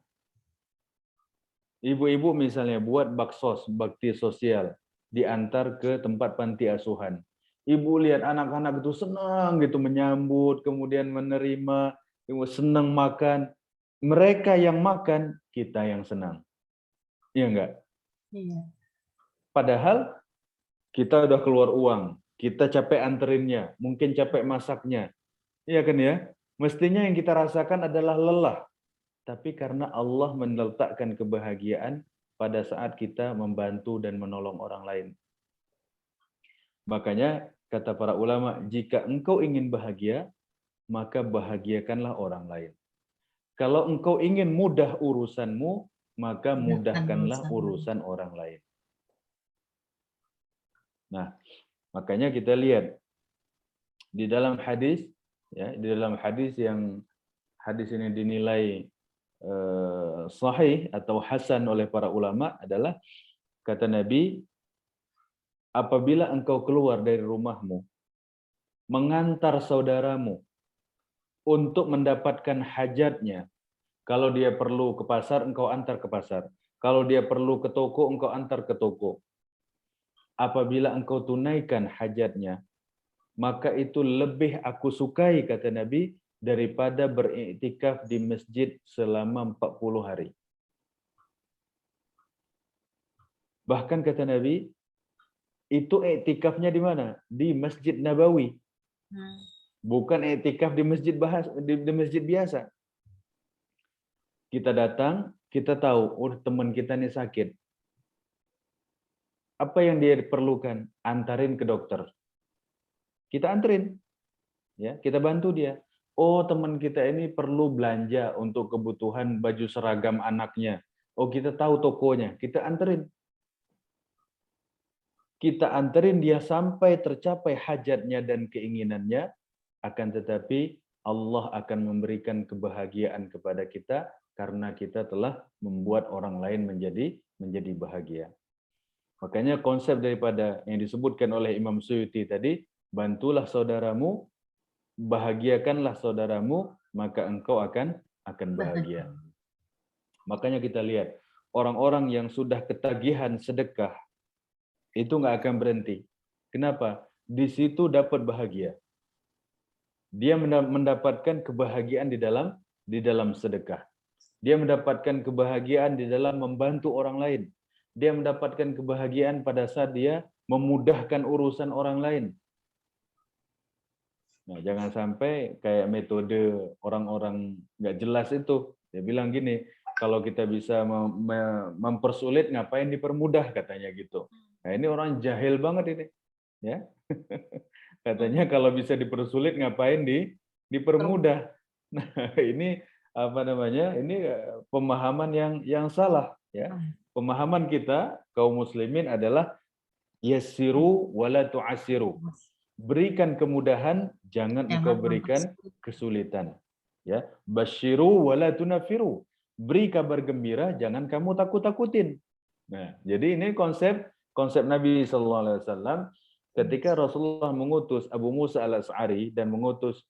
Speaker 6: Ibu-ibu misalnya buat baksos, bakti sosial, diantar ke tempat panti asuhan. Ibu lihat anak-anak itu senang gitu menyambut, kemudian menerima, senang makan. Mereka yang makan, kita yang senang. Iya enggak?
Speaker 7: Iya.
Speaker 6: Padahal kita udah keluar uang, kita capek anterinnya, mungkin capek masaknya. Iya kan ya? Mestinya yang kita rasakan adalah lelah. Tapi karena Allah meletakkan kebahagiaan pada saat kita membantu dan menolong orang lain. Makanya kata para ulama, jika engkau ingin bahagia, maka bahagiakanlah orang lain. Kalau engkau ingin mudah urusanmu, maka mudahkanlah urusan orang lain. Nah, makanya kita lihat di dalam hadis, ya, di dalam hadis yang hadis ini dinilai sahih atau hasan oleh para ulama adalah kata Nabi, apabila engkau keluar dari rumahmu, mengantar saudaramu untuk mendapatkan hajatnya, kalau dia perlu ke pasar, engkau antar ke pasar. Kalau dia perlu ke toko, engkau antar ke toko. Apabila engkau tunaikan hajatnya, maka itu lebih aku sukai, kata Nabi, daripada beriktikaf di masjid selama 40 hari. Bahkan kata Nabi, itu iktikafnya di mana? Di Masjid Nabawi. Bukan iktikaf di masjid biasa. Kita datang, kita tahu, oh teman kita ini sakit. Apa yang dia perlukan? Antarin ke dokter. Kita anterin. Ya, kita bantu dia. Oh, teman kita ini perlu belanja untuk kebutuhan baju seragam anaknya. Oh, kita tahu tokonya, kita anterin. Kita anterin dia sampai tercapai hajatnya dan keinginannya, akan tetapi Allah akan memberikan kebahagiaan kepada kita karena kita telah membuat orang lain menjadi bahagia. Makanya konsep daripada yang disebutkan oleh Imam Suyuti tadi, bantulah saudaramu, bahagiakanlah saudaramu, maka engkau akan bahagia. Makanya kita lihat, orang-orang yang sudah ketagihan sedekah, itu nggak akan berhenti. Kenapa? Di situ dapat bahagia. Dia mendapatkan kebahagiaan di dalam sedekah. Dia mendapatkan kebahagiaan di dalam membantu orang lain. Dia mendapatkan kebahagiaan pada saat dia memudahkan urusan orang lain. Nah, jangan sampai kayak metode orang-orang nggak jelas itu. Dia bilang gini, kalau kita bisa mempersulit, ngapain dipermudah, katanya gitu. Nah, ini orang jahil banget ini, ya. Katanya kalau bisa dipersulit, ngapain dipermudah. Nah, ini apa namanya? Ini pemahaman yang salah, ya. Pemahaman kita kaum muslimin adalah yassiru wala tu'assiru. Berikan kemudahan, jangan engkau berikan kesulitan. Ya, basyiru wala tunafiru. Beri kabar gembira, jangan kamu takut-takutin. Nah, jadi ini konsep Nabi sallallahu alaihi wasallam ketika Rasulullah mengutus Abu Musa al-Asy'ari dan mengutus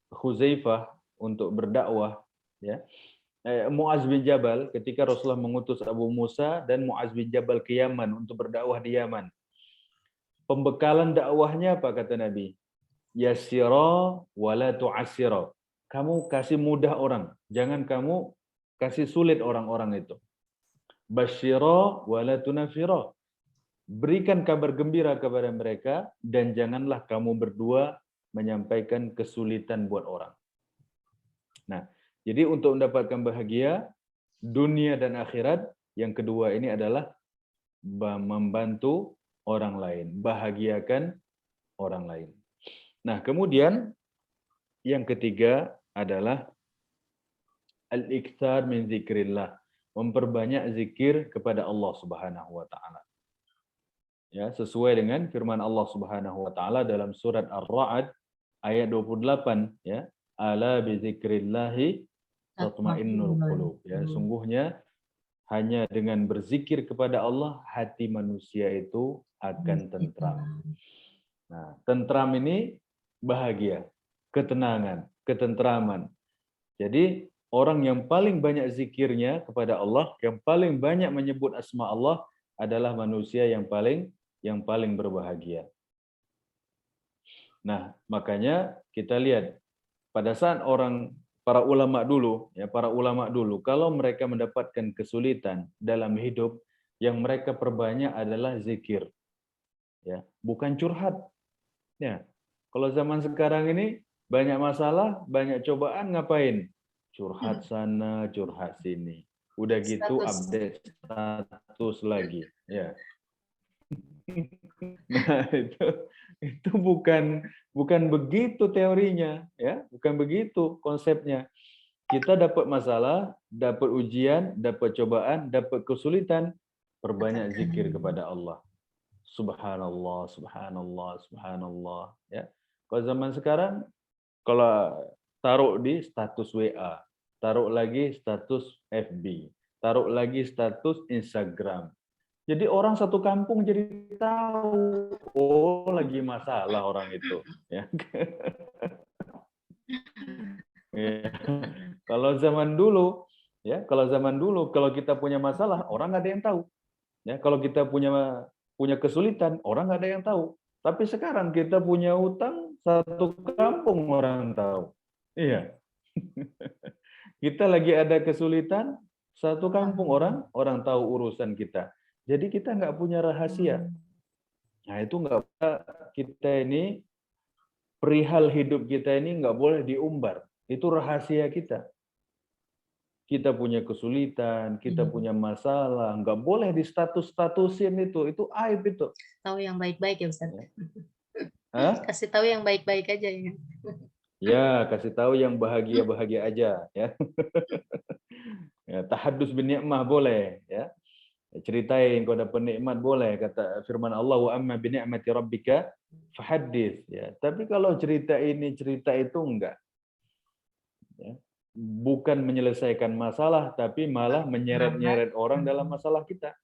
Speaker 6: Khuzaifah untuk berdakwah, ya. Muaz bin Jabal, ketika Rasulullah mengutus Abu Musa dan Muaz bin Jabal ke Yaman untuk berdakwah di Yaman. Pembekalan dakwahnya apa kata Nabi? Yassira wala tu'assira. Kamu kasih mudah orang, jangan kamu kasih sulit orang-orang itu. Basyira wala tunafira. Berikan kabar gembira kepada mereka dan janganlah kamu berdua menyampaikan kesulitan buat orang. Nah, jadi untuk mendapatkan bahagia dunia dan akhirat, yang kedua ini adalah membantu orang lain, bahagiakan orang lain. Nah, kemudian yang ketiga adalah al-iktsar min zikrillah, memperbanyak zikir kepada Allah Subhanahu wa taala. Ya, sesuai dengan firman Allah Subhanahu wa taala dalam surat Ar-Ra'd ayat 28, ya. Ala bi zikrillahi tatma'innul qulub. Ya, sungguhnya hanya dengan berzikir kepada Allah hati manusia itu akan tentram. Nah, tentram ini bahagia, ketenangan, ketentraman. Jadi orang yang paling banyak zikirnya kepada Allah, yang paling banyak menyebut asma Allah, adalah manusia yang paling berbahagia. Nah, makanya kita lihat pada saat para ulama dulu, kalau mereka mendapatkan kesulitan dalam hidup, yang mereka perbanyak adalah zikir. Ya, bukan curhat. Ya. Kalau zaman sekarang ini banyak masalah, banyak cobaan, ngapain? Curhat sana, curhat sini. Udah gitu
Speaker 3: Status.
Speaker 6: update status lagi, ya. Nah, itu bukan begitu teorinya, ya, bukan begitu konsepnya. Kita dapat masalah, dapat ujian, dapat cobaan, dapat kesulitan, perbanyak zikir kepada Allah. Subhanallah, subhanallah, subhanallah, ya. Kalau zaman sekarang, kalau taruh di status WA, taruh lagi status FB, taruh lagi status Instagram. Jadi orang satu kampung jadi tahu, oh lagi masalah orang itu. Ya. Ya. Kalau zaman dulu, kalau kita punya masalah, orang nggak ada yang tahu. Ya, kalau kita punya kesulitan, orang nggak ada yang tahu. Tapi sekarang kita punya utang, satu kampung orang tahu. Iya. Kita lagi ada kesulitan, satu kampung orang tahu urusan kita. Jadi kita nggak punya rahasia. Nah itu nggak bisa, kita ini, perihal hidup kita ini nggak boleh diumbar. Itu rahasia kita. Kita punya kesulitan, kita punya masalah, nggak boleh di status-statusin itu aib itu.
Speaker 7: Tahu yang baik-baik ya Ustaz.
Speaker 6: Hah?
Speaker 7: Kasih tahu yang baik-baik aja ya.
Speaker 6: Ya, kasih tahu yang bahagia-bahagia aja, ya. Ya, tahadus bin ni'mah boleh, ya. Ceritain kau dapat nikmat boleh, kata firman Allah, wa amma bi ni'mati rabbika fahaddits, ya. Tapi kalau cerita ini cerita itu enggak. Ya. Bukan menyelesaikan masalah, tapi malah menyeret-nyeret orang dalam masalah kita.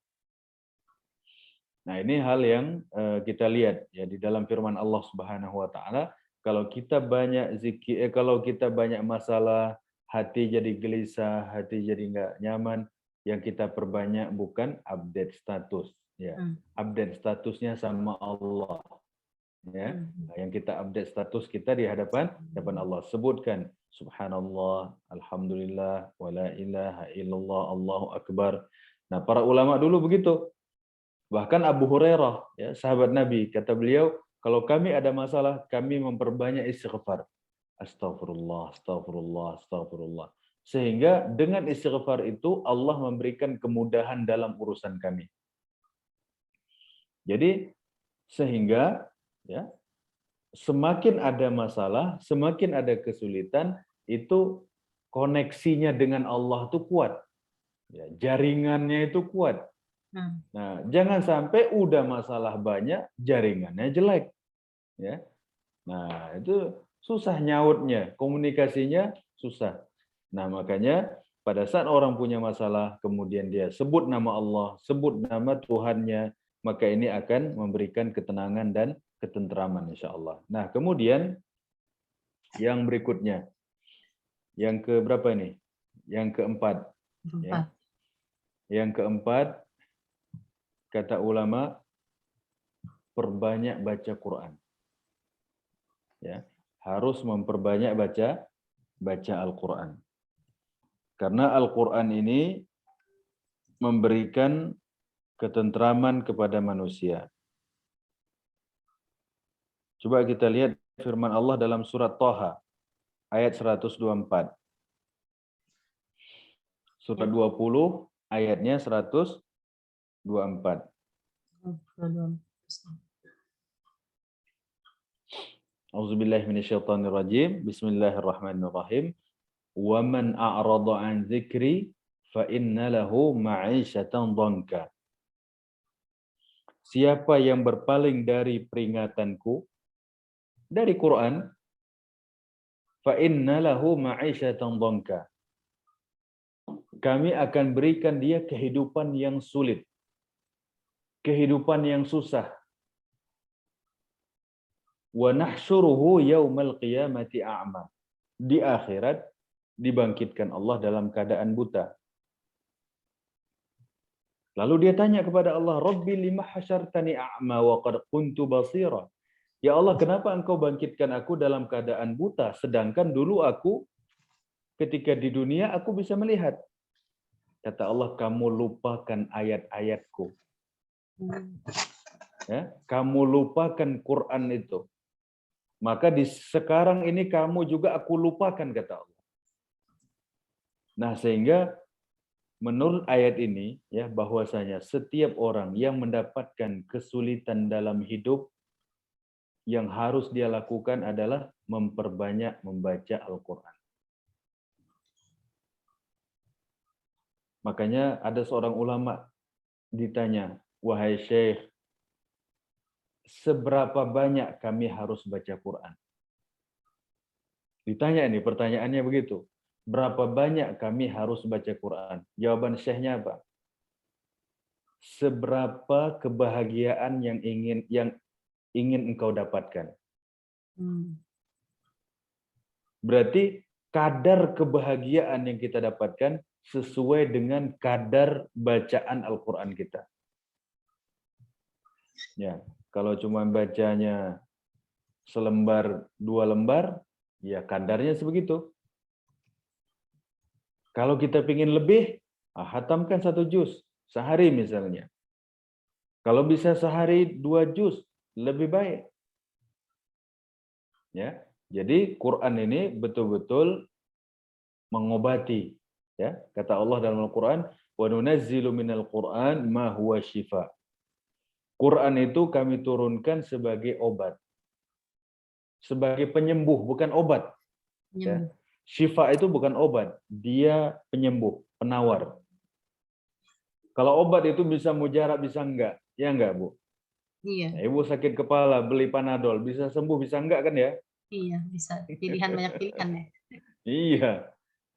Speaker 6: Nah, ini hal yang kita lihat ya di dalam firman Allah Subhanahu wa taala, kalau kita banyak zikir, kalau kita banyak masalah, hati jadi gelisah, hati jadi enggak nyaman, yang kita perbanyak bukan update status, ya. Update statusnya sama Allah, ya. Nah, yang kita update status kita di hadapan Allah, sebutkan subhanallah, alhamdulillah, wala ilaha illallah, Allahu akbar. Nah, para ulama dulu begitu. Bahkan Abu Hurairah, ya, sahabat Nabi, kata beliau, kalau kami ada masalah, kami memperbanyak istighfar. Astagfirullah, astagfirullah, astagfirullah. Sehingga dengan istighfar itu Allah memberikan kemudahan dalam urusan kami. Jadi sehingga ya semakin ada masalah, semakin ada kesulitan, itu koneksinya dengan Allah itu kuat. Ya, jaringannya itu kuat. Nah, jangan sampai udah masalah banyak, jaringannya jelek. Ya. Nah, itu susah nyautnya, komunikasinya susah. Nah, makanya pada saat orang punya masalah, kemudian dia sebut nama Allah, sebut nama Tuhannya, maka ini akan memberikan ketenangan dan ketentraman insya Allah. Nah, kemudian yang berikutnya, yang ke berapa ini? Yang keempat. Ya. Yang keempat, kata ulama, perbanyak baca Quran. Ya, harus memperbanyak baca Al-Quran. Karena Al-Quran ini memberikan ketentraman kepada manusia. Coba kita lihat firman Allah dalam surat Thaha ayat 124. Surat 20 ayatnya 124. Auzubillahi minasyaitonirrajim. Bismillahirrahmanirrahim. Wa man a'rada an dzikri fa inna lahu ma'isyatan dhanka. Siapa yang berpaling dari peringatanku, dari Quran, fa inna lahu ma'isyatan dhanka. Kami akan berikan dia kehidupan yang sulit, kehidupan yang susah. Wa nahsyuruhu yaumal qiyamati a'ma. Di akhirat dibangkitkan Allah dalam keadaan buta. Lalu dia tanya kepada Allah, Rabbi lima hasyartani a'ma wa qad kuntu basira. Ya Allah, kenapa engkau bangkitkan aku dalam keadaan buta, sedangkan dulu aku ketika di dunia aku bisa melihat. Kata Allah, kamu lupakan ayat-ayatku. Ya, kamu lupakan Quran itu. Maka di sekarang ini kamu juga aku lupakan, kata Allah. Nah, sehingga menurut ayat ini ya, bahwasanya setiap orang yang mendapatkan kesulitan dalam hidup, yang harus dia lakukan adalah memperbanyak membaca Al-Quran. Makanya ada seorang ulama ditanya, wahai Syekh, seberapa banyak kami harus baca Quran? Ditanya ini, pertanyaannya begitu. Berapa banyak kami harus baca Quran? Jawaban Syekhnya apa? Seberapa kebahagiaan yang ingin engkau dapatkan. Berarti kadar kebahagiaan yang kita dapatkan sesuai dengan kadar bacaan Al-Quran kita. Ya, kalau cuma bacanya selembar, 2 lembar, ya kadarnya sebegitu. Kalau kita ingin lebih, hatamkan 1 juz sehari misalnya. Kalau bisa sehari 2 juz, lebih baik. Ya, jadi Quran ini betul-betul mengobati. Ya, kata Allah dalam Al-Quran, wa nunazzilu minal Quran ma huwa syifa. Quran itu kami turunkan sebagai obat, sebagai penyembuh, bukan obat. Ya. Syifa itu bukan obat, dia penyembuh, penawar. Kalau obat itu bisa mujarab, bisa enggak? Ya enggak, Bu?
Speaker 7: Iya.
Speaker 6: Nah, Ibu sakit kepala, beli Panadol, bisa sembuh, bisa enggak kan ya?
Speaker 7: Iya, bisa. Pilihan banyak pilihan ya.
Speaker 6: Iya.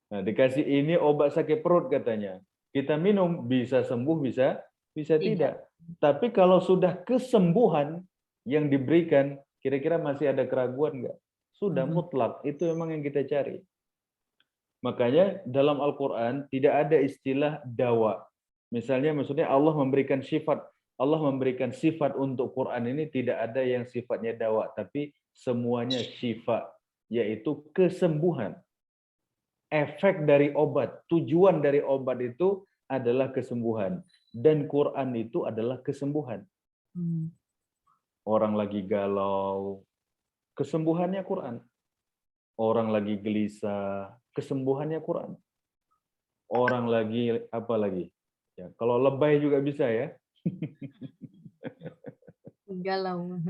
Speaker 6: Nah, dikasih ini obat sakit perut katanya. Kita minum, bisa sembuh, bisa tidak. Tapi kalau sudah kesembuhan yang diberikan, kira-kira masih ada keraguan enggak? Sudah mutlak, itu memang yang kita cari. Makanya dalam Al-Quran tidak ada istilah dawa. Misalnya maksudnya Allah memberikan sifat untuk Quran ini tidak ada yang sifatnya dawa, tapi semuanya syifa, yaitu kesembuhan. Efek dari obat, tujuan dari obat itu adalah kesembuhan. Dan Quran itu adalah kesembuhan. Orang lagi galau, kesembuhannya Quran. Orang lagi gelisah, kesembuhannya Quran. Orang lagi apa lagi? Ya, kalau lebay juga bisa ya.
Speaker 7: Galau.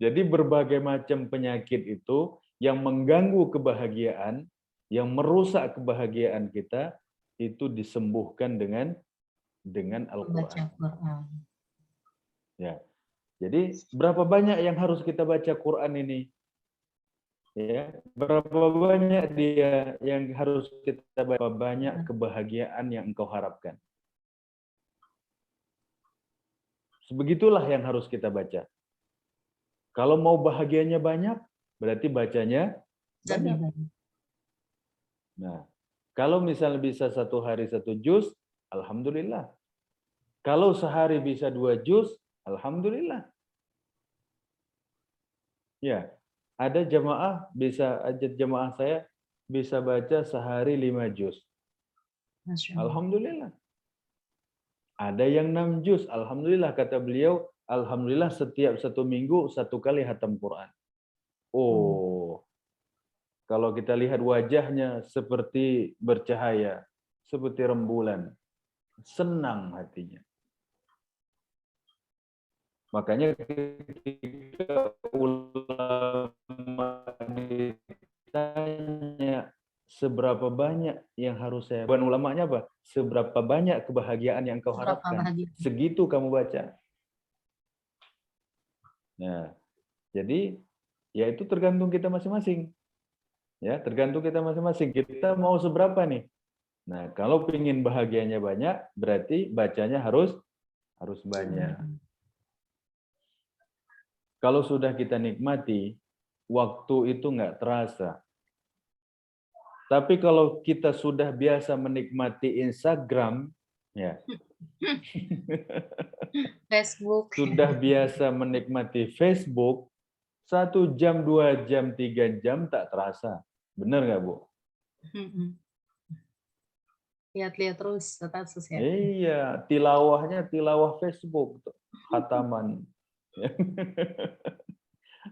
Speaker 6: Jadi berbagai macam penyakit itu yang mengganggu kebahagiaan, yang merusak kebahagiaan kita, itu disembuhkan dengan Al-Quran. Ya. Jadi berapa banyak yang harus kita baca Quran ini? Ya, berapa banyak dia yang harus kita baca, banyak kebahagiaan yang engkau harapkan. Sebegitulah yang harus kita baca. Kalau mau bahagianya banyak, berarti bacanya banyak. Nah, kalau misalnya bisa 1 hari 1 juz, alhamdulillah. Kalau sehari bisa 2 juz, alhamdulillah. Ya, ada jemaah saya bisa baca sehari 5 juz. Alhamdulillah. Ada yang 6 juz, alhamdulillah, kata beliau, alhamdulillah setiap 1 minggu 1 kali khatam Quran. Oh, kalau kita lihat wajahnya seperti bercahaya, seperti rembulan, senang hatinya. Makanya ketika ulama ditanya seberapa banyak yang harus saya, bukan ulamanya apa? Seberapa banyak kebahagiaan yang kau harapkan? Segitu kamu baca. Nah, jadi ya itu tergantung kita masing-masing. Ya, tergantung kita masing-masing. Kita mau seberapa nih? Nah, kalau ingin bahagianya banyak, berarti bacanya harus banyak. Kalau sudah kita nikmati, waktu itu nggak terasa. Tapi kalau kita sudah biasa menikmati Instagram, ya,
Speaker 7: Facebook.
Speaker 6: Sudah biasa menikmati Facebook, 1 jam, 2 jam, 3 jam tak terasa. Benar nggak, Bu?
Speaker 7: Lihat-lihat terus status ya.
Speaker 6: Iya, tilawahnya tilawah Facebook, tuh. Khataman.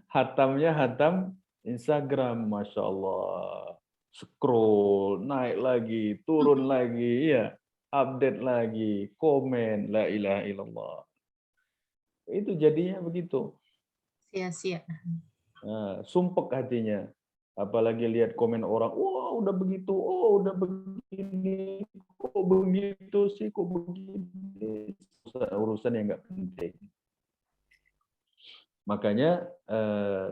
Speaker 6: Hatamnya hatam Instagram, Masya Allah. Scroll, naik lagi, turun lagi, ya, update lagi, komen, la ilaha illallah. Itu jadinya begitu.
Speaker 7: Sia-sia.
Speaker 6: Nah, sumpek hatinya. Apalagi lihat komen orang, wah udah begitu, oh udah begini, kok begitu sih, kok begini. Urusan yang nggak penting. Makanya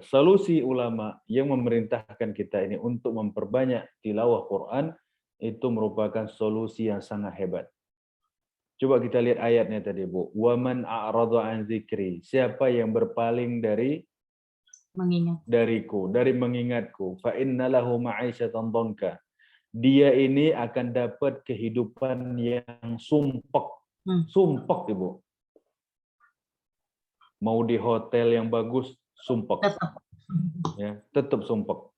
Speaker 6: solusi ulama yang memerintahkan kita ini untuk memperbanyak tilawah Quran itu merupakan solusi yang sangat hebat. Coba kita lihat ayatnya tadi, Bu. Waman a'rada an dzikri. Siapa yang berpaling dariku, dari mengingatku, fa innalahu ma'isyatan dhanka. Dia ini akan dapat kehidupan yang sumpek. Sumpek, Ibu. Mau di hotel yang bagus, sumpek. Ya, tetap sumpek.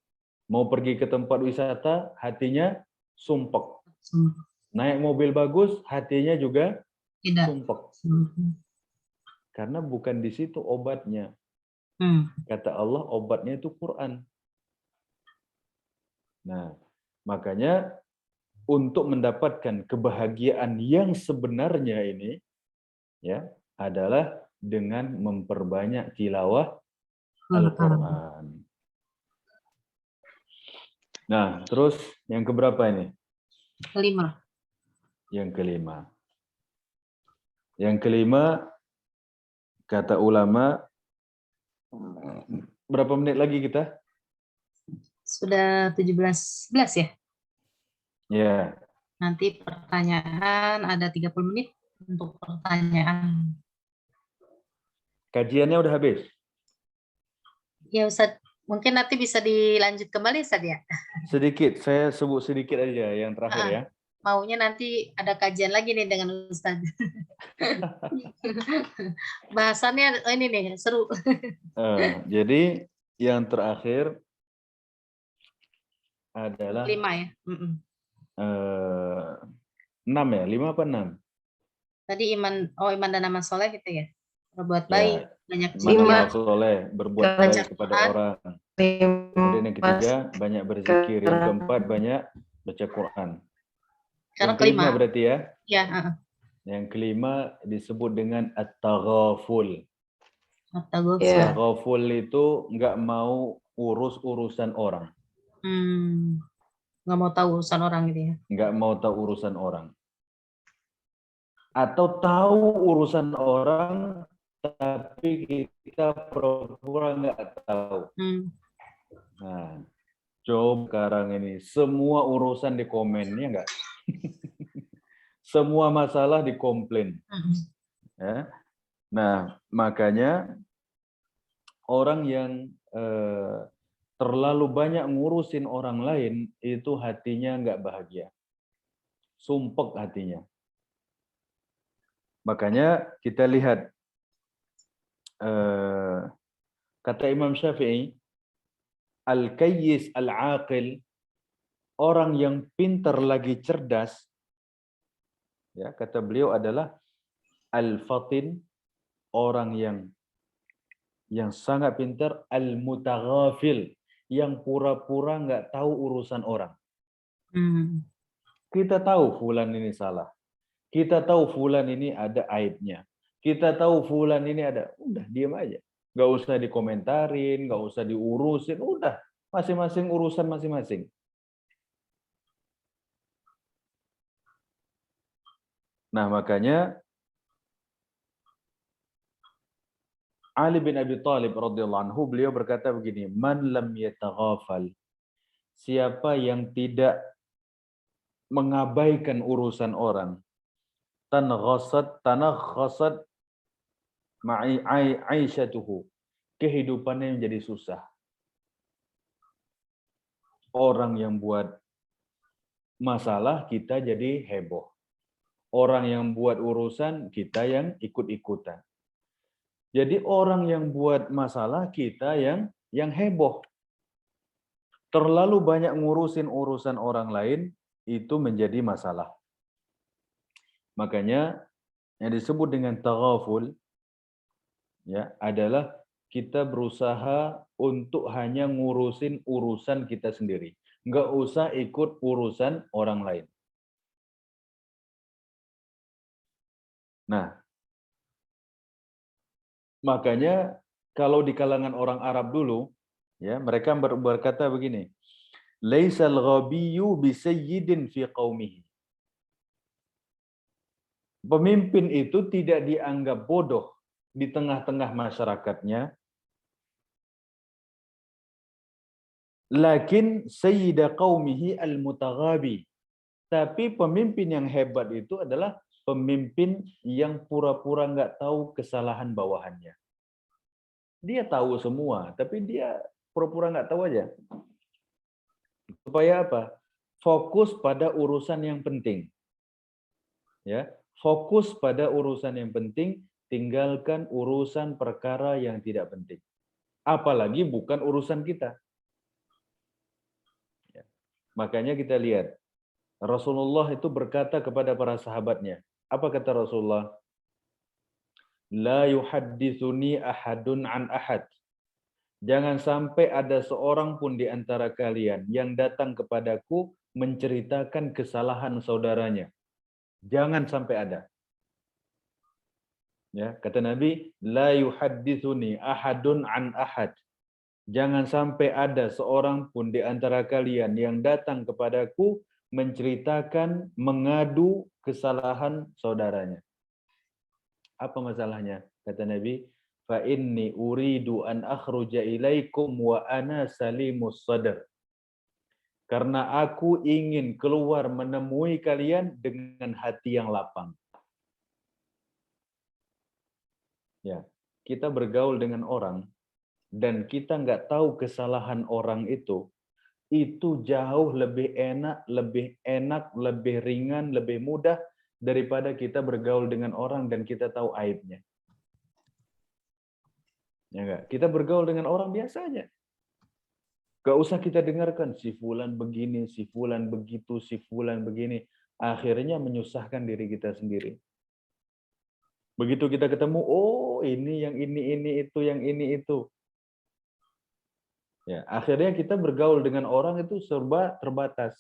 Speaker 6: Mau pergi ke tempat wisata, hatinya sumpek. Naik mobil bagus, hatinya juga sumpek. Karena bukan di situ obatnya. Kata Allah, obatnya itu Quran. Nah, makanya untuk mendapatkan kebahagiaan yang sebenarnya ini, ya, adalah dengan memperbanyak tilawah Al-Quran. Nah, terus yang keberapa ini?
Speaker 7: Kelima.
Speaker 6: Yang kelima. Yang kelima, kata ulama, berapa menit lagi kita?
Speaker 7: Sudah 17 ya?
Speaker 6: Ya.
Speaker 7: Nanti pertanyaan ada 30 menit untuk pertanyaan.
Speaker 6: Kajiannya udah habis?
Speaker 7: Ya Ustaz, mungkin nanti bisa dilanjut kembali Ustaz ya?
Speaker 6: Sedikit, saya sebut sedikit aja yang terakhir ya.
Speaker 7: Maunya nanti ada kajian lagi nih dengan Ustaz. Bahasannya ini nih, seru.
Speaker 6: Jadi yang terakhir adalah
Speaker 7: 5 ya?
Speaker 6: 6 ya? 5 apa 6?
Speaker 7: Tadi iman dan amal soleh gitu ya? Berbuat
Speaker 6: Ya,
Speaker 7: baik, banyak
Speaker 6: Amal
Speaker 7: zikir.
Speaker 6: soleh, berbuat baik kepada orang. Kemudian yang ketiga, banyak berzikir. Yang keempat, banyak baca Quran.
Speaker 7: Sekarang
Speaker 6: Yang kelima
Speaker 7: kelima.
Speaker 6: berarti ya?
Speaker 7: Ya.
Speaker 6: Yang kelima disebut dengan at-taghaful.
Speaker 4: Ya.
Speaker 6: Taghaful itu nggak mau urus urusan orang.
Speaker 7: Nggak mau tahu urusan orang gitu ya?
Speaker 6: Nggak mau tahu urusan orang. Atau tahu urusan orang, tapi kita pura-pura nggak tahu. Nah, coba sekarang ini semua urusan di komen, ya nggak? Semua masalah dikomplain. Ya. Nah, makanya orang yang terlalu banyak ngurusin orang lain itu hatinya nggak bahagia, sumpek hatinya. Makanya kita lihat kata Imam Syafi'i, al-kayyis al-aqil, orang yang pintar lagi cerdas, ya, kata beliau adalah al-fatin, orang yang sangat pintar, al-mutaghafil, yang pura-pura nggak tahu urusan orang. Kita tahu fulan ini salah. Kita tahu fulan ini ada aibnya. Kita tahu fulan ini ada, udah diam aja. Nggak usah dikomentarin, nggak usah diurusin, udah masing-masing urusan masing-masing. Nah, makanya Ali bin Abi Thalib radhiyallahu anhu, beliau berkata begini, man lam yataghafal, siapa yang tidak mengabaikan urusan orang, tanaghasat ma'i'aisyatuhu, kehidupannya menjadi susah. Orang yang buat masalah, kita jadi heboh. Orang yang buat urusan, kita yang ikut-ikutan. Jadi orang yang buat masalah, kita yang heboh. Terlalu banyak ngurusin urusan orang lain, itu menjadi masalah. Makanya yang disebut dengan taghaful ya adalah kita berusaha untuk hanya ngurusin urusan kita sendiri. Nggak usah ikut urusan orang lain. Nah, makanya kalau di kalangan orang Arab dulu, ya mereka berkata begini, laisal ghabiyyu bisayyidin fi qaumihi. Pemimpin itu tidak dianggap bodoh di tengah-tengah masyarakatnya. Lakin sayyida qaumihi al-mutaghabi. Tapi pemimpin yang hebat itu adalah pemimpin yang pura-pura nggak tahu kesalahan bawahannya. Dia tahu semua, tapi dia pura-pura nggak tahu aja. Supaya apa? Fokus pada urusan yang penting. Ya, fokus pada urusan yang penting, tinggalkan urusan perkara yang tidak penting. Apalagi bukan urusan kita. Ya. Makanya kita lihat, Rasulullah itu berkata kepada para sahabatnya. Apa kata Rasulullah? La yuhaddithuni ahadun an ahad. Jangan sampai ada seorang pun di antara kalian yang datang kepadaku menceritakan kesalahan saudaranya. Jangan sampai ada. Ya, kata Nabi, la yuhaddithuni ahadun an ahad. Jangan sampai ada seorang pun di antara kalian yang datang kepadaku menceritakan, mengadu kesalahan saudaranya. Apa masalahnya? Kata Nabi, fa inni uridu an akhruja ilaikum wa ana salimus sadr. Karena aku ingin keluar menemui kalian dengan hati yang lapang. Ya, kita bergaul dengan orang dan kita nggak tahu kesalahan orang itu jauh lebih enak, lebih ringan, lebih mudah daripada kita bergaul dengan orang dan kita tahu aibnya. Ya enggak? Kita bergaul dengan orang biasa aja. Gak usah kita dengarkan si fulan begini, si fulan begitu, si fulan begini. Akhirnya menyusahkan diri kita sendiri. Begitu kita ketemu, oh ini yang ini itu, yang ini itu. Ya, akhirnya kita bergaul dengan orang itu serba terbatas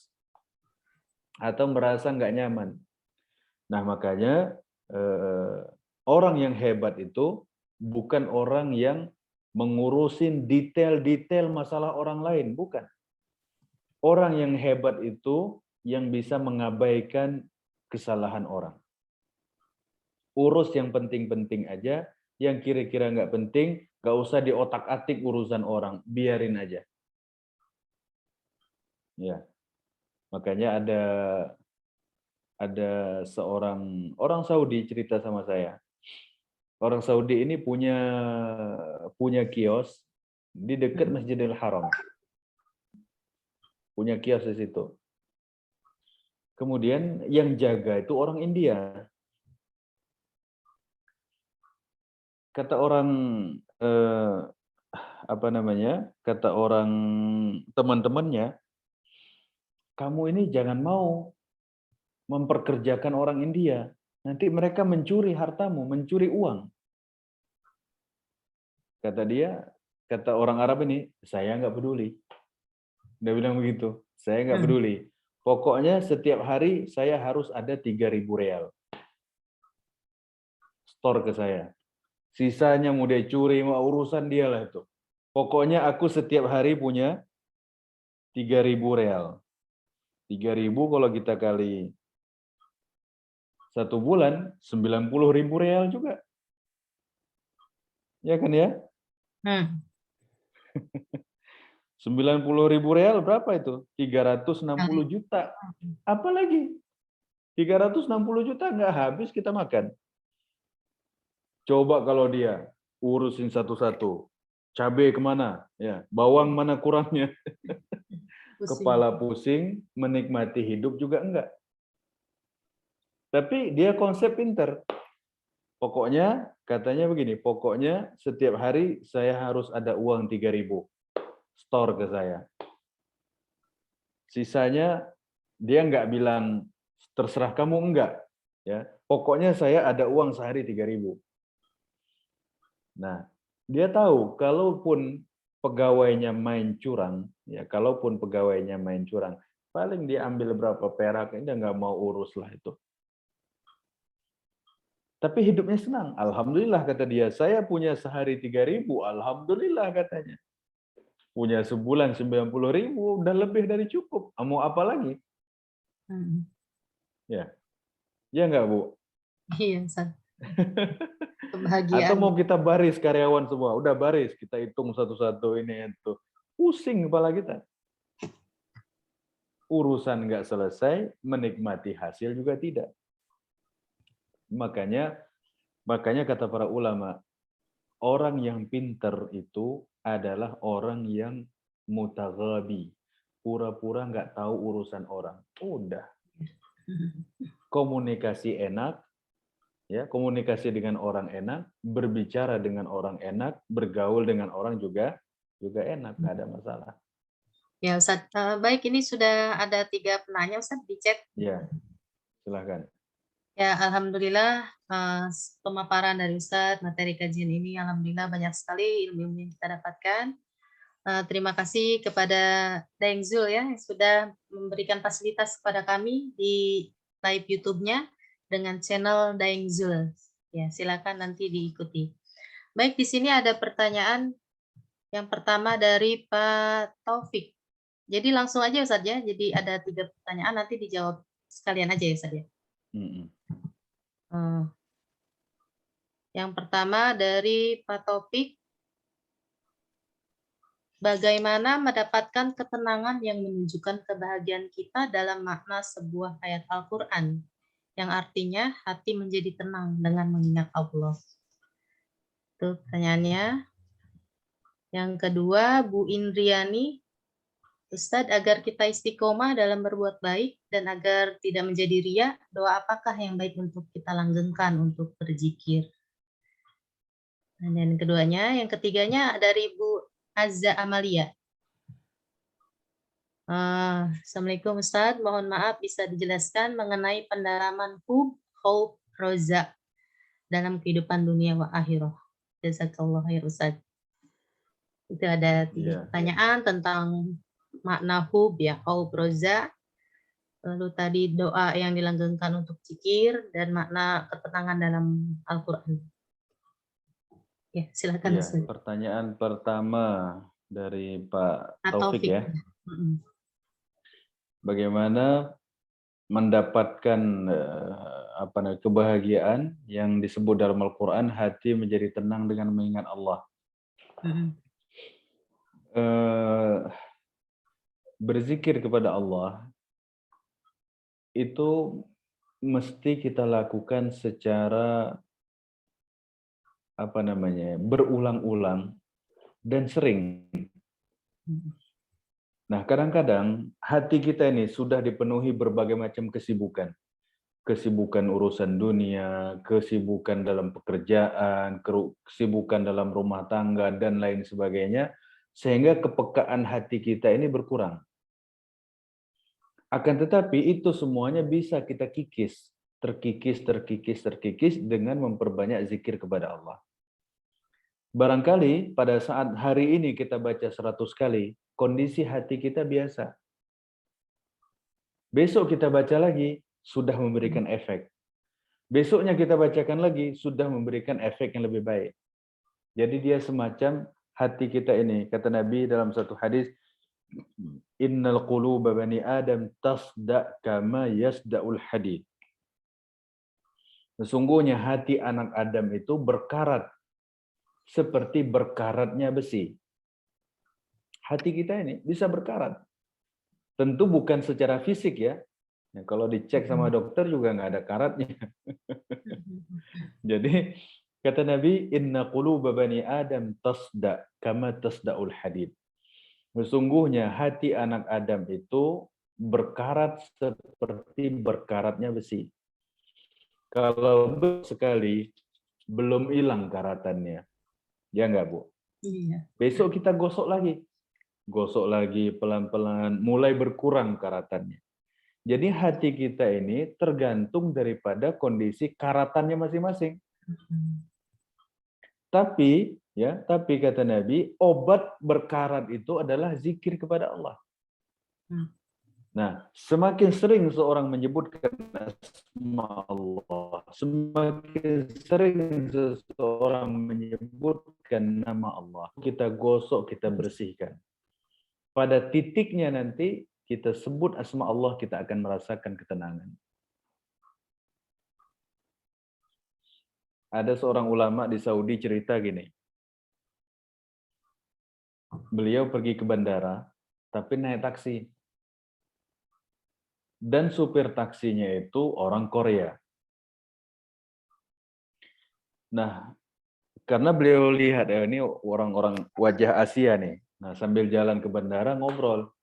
Speaker 6: atau merasa nggak nyaman. Nah makanya orang yang hebat itu bukan orang yang mengurusin detail-detail masalah orang lain, bukan. Orang yang hebat itu yang bisa mengabaikan kesalahan orang. Urus yang penting-penting aja, yang kira-kira nggak penting, nggak usah diotak-atik urusan orang, biarin aja. Ya, makanya ada seorang orang Saudi cerita sama saya. Orang Saudi ini punya kios di dekat Masjidil Haram. Punya kios di situ. Kemudian yang jaga itu orang India. Kata orang kata orang teman-temannya, kamu ini jangan mau memperkerjakan orang India. Nanti mereka mencuri hartamu, mencuri uang. Kata orang Arab ini, saya nggak peduli. Dia bilang begitu, saya nggak peduli. Pokoknya setiap hari saya harus ada 3.000 real. Store ke saya. Sisanya mau dia curi, mau urusan dia lah itu. Pokoknya aku setiap hari punya 3.000 real. 3.000 kalau kita kali 1 bulan, 90.000 real juga. Ya kan ya? 90.000 real berapa itu? 360 juta. Apalagi? 360 juta nggak habis kita makan. Coba kalau dia urusin satu-satu. Cabai kemana? Ya, bawang mana kurangnya? Kepala pusing, menikmati hidup juga enggak. Tapi dia konsep pinter. Pokoknya katanya begini, pokoknya setiap hari saya harus ada uang 3.000 store ke saya. Sisanya dia nggak bilang terserah kamu, enggak, ya. Pokoknya saya ada uang sehari 3.000. Nah, dia tahu kalaupun pegawainya main curang, ya, kalaupun pegawainya main curang, paling dia ambil berapa perak, dia nggak mau urus lah itu. Tapi hidupnya senang. Alhamdulillah kata dia, saya punya sehari 3.000, alhamdulillah katanya. Punya sebulan 90.000, udah lebih dari cukup. Mau apa lagi? Ya, ya nggak Bu?
Speaker 7: Iya, Ustaz.
Speaker 6: Atau
Speaker 7: Kebahagiaan.
Speaker 6: mau kita baris karyawan semua, udah baris, kita hitung satu-satu ini itu. Pusing kepala kita. Urusan nggak selesai, menikmati hasil juga tidak. Makanya kata para ulama, orang yang pinter itu adalah orang yang mutaghabi, pura-pura nggak tahu urusan orang. Udah. Komunikasi enak, ya, komunikasi dengan orang enak, berbicara dengan orang enak, bergaul dengan orang juga enak, nggak ada masalah.
Speaker 7: Ya, Ustaz. Baik, ini sudah ada 3 penanya, Ustaz, di chat.
Speaker 6: Ya, silahkan.
Speaker 7: Ya, alhamdulillah pemaparan dari Ustadz, materi kajian ini alhamdulillah banyak sekali ilmu yang kita dapatkan. Terima kasih kepada Daeng Zul ya yang sudah memberikan fasilitas kepada kami di live YouTube-nya dengan channel Daeng Zul. Ya, silakan nanti diikuti. Baik, di sini ada pertanyaan yang pertama dari Pak Taufik. Jadi langsung aja Ustadz ya. Jadi ada 3 pertanyaan nanti dijawab sekalian aja ya Ustadz ya. Yang pertama dari Pak Taufik, bagaimana mendapatkan ketenangan yang menunjukkan kebahagiaan kita dalam makna sebuah ayat Al-Quran, yang artinya hati menjadi tenang dengan mengingat Allah. Itu pertanyaannya. Yang kedua, Bu Indriani, Ustadz, agar kita istiqomah dalam berbuat baik dan agar tidak menjadi riya, doa apakah yang baik untuk kita langgengkan untuk berzikir? Dan yang keduanya, yang ketiganya dari Bu Azza Amalia. Assalamualaikum Ustadz, mohon maaf bisa dijelaskan mengenai pendalaman hub, khauf, roza dalam kehidupan dunia wa akhirah. Jazakallah khair Ustadz. Itu ada 3 pertanyaan tentang makna hub, ya, khauf, roza. Lalu tadi doa yang dilanggengkan untuk zikir dan makna ketenangan dalam Al-Quran. Ya, silakan.
Speaker 6: Ya, pertanyaan pertama dari Pak Taufik ya. Bagaimana mendapatkan kebahagiaan yang disebut dalam Al-Quran, hati menjadi tenang dengan mengingat Allah. Berzikir kepada Allah itu mesti kita lakukan secara berulang-ulang dan sering. Nah, kadang-kadang hati kita ini sudah dipenuhi berbagai macam kesibukan. Kesibukan urusan dunia, kesibukan dalam pekerjaan, kesibukan dalam rumah tangga, dan lain sebagainya, sehingga kepekaan hati kita ini berkurang. Akan tetapi itu semuanya bisa kita kikis, terkikis dengan memperbanyak zikir kepada Allah. Barangkali pada saat hari ini kita baca 100 kali, kondisi hati kita biasa. Besok kita baca lagi, sudah memberikan efek. Besoknya kita bacakan lagi, sudah memberikan efek yang lebih baik. Jadi dia semacam hati kita ini, kata Nabi dalam satu hadis, Innal quluba bani Adam tasda' kama yasda'ul hadid. Sesungguhnya hati anak Adam itu berkarat seperti berkaratnya besi. Hati kita ini bisa berkarat. Tentu bukan secara fisik ya. Kalau dicek sama dokter juga nggak ada karatnya. Jadi kata Nabi, Inna quluba bani Adam tasda' kama tasda'ul hadid. Sesungguhnya hati anak Adam itu berkarat seperti berkaratnya besi. Kalau sekali belum hilang karatannya. Ya enggak, Bu?
Speaker 7: Iya.
Speaker 6: Besok kita gosok lagi pelan-pelan, mulai berkurang karatannya. Jadi hati kita ini tergantung daripada kondisi karatannya masing-masing. Tapi kata Nabi, obat berkarat itu adalah zikir kepada Allah. Nah, semakin sering seorang menyebutkan asma Allah, semakin sering seseorang menyebutkan nama Allah, kita gosok, kita bersihkan. Pada titiknya nanti kita sebut asma Allah, kita akan merasakan ketenangan. Ada seorang ulama di Saudi cerita gini. Beliau pergi ke bandara, tapi naik taksi. Dan supir taksinya itu orang Korea. Nah, karena beliau lihat ini orang-orang wajah Asia nih. Nah, sambil jalan ke bandara ngobrol.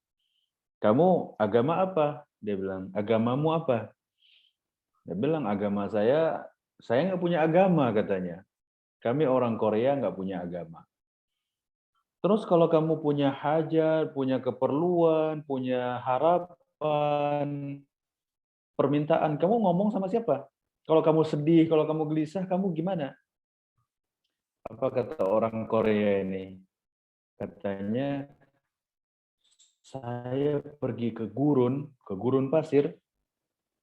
Speaker 6: Kamu agama apa? Dia bilang, agamamu apa? Dia bilang, agama saya nggak punya agama katanya. Kami orang Korea nggak punya agama. Terus kalau kamu punya hajat, punya keperluan, punya harapan, permintaan, kamu ngomong sama siapa? Kalau kamu sedih, kalau kamu gelisah, kamu gimana? Apa kata orang Korea ini? Katanya, saya pergi ke gurun pasir,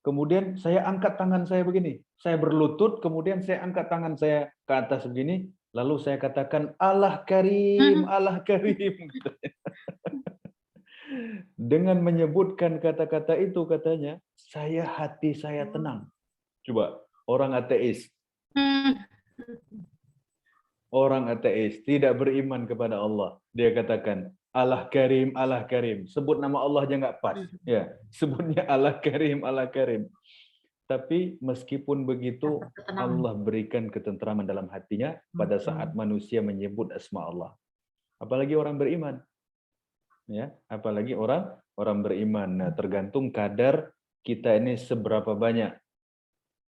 Speaker 6: kemudian saya angkat tangan saya begini. Saya berlutut, kemudian saya angkat tangan saya ke atas begini, lalu saya katakan, Allah Karim, Allah Karim. Dengan menyebutkan kata-kata itu, katanya, hati saya tenang. Coba, orang ateis. Orang ateis, tidak beriman kepada Allah. Dia katakan, Allah Karim, Allah Karim. Sebut nama Allah aja nggak pas. Ya, sebutnya Allah Karim, Allah Karim. Tapi meskipun begitu, Allah berikan ketentraman dalam hatinya pada saat manusia menyebut asma Allah. Apalagi orang beriman. Ya, apalagi orang beriman. Nah, tergantung kadar kita ini seberapa banyak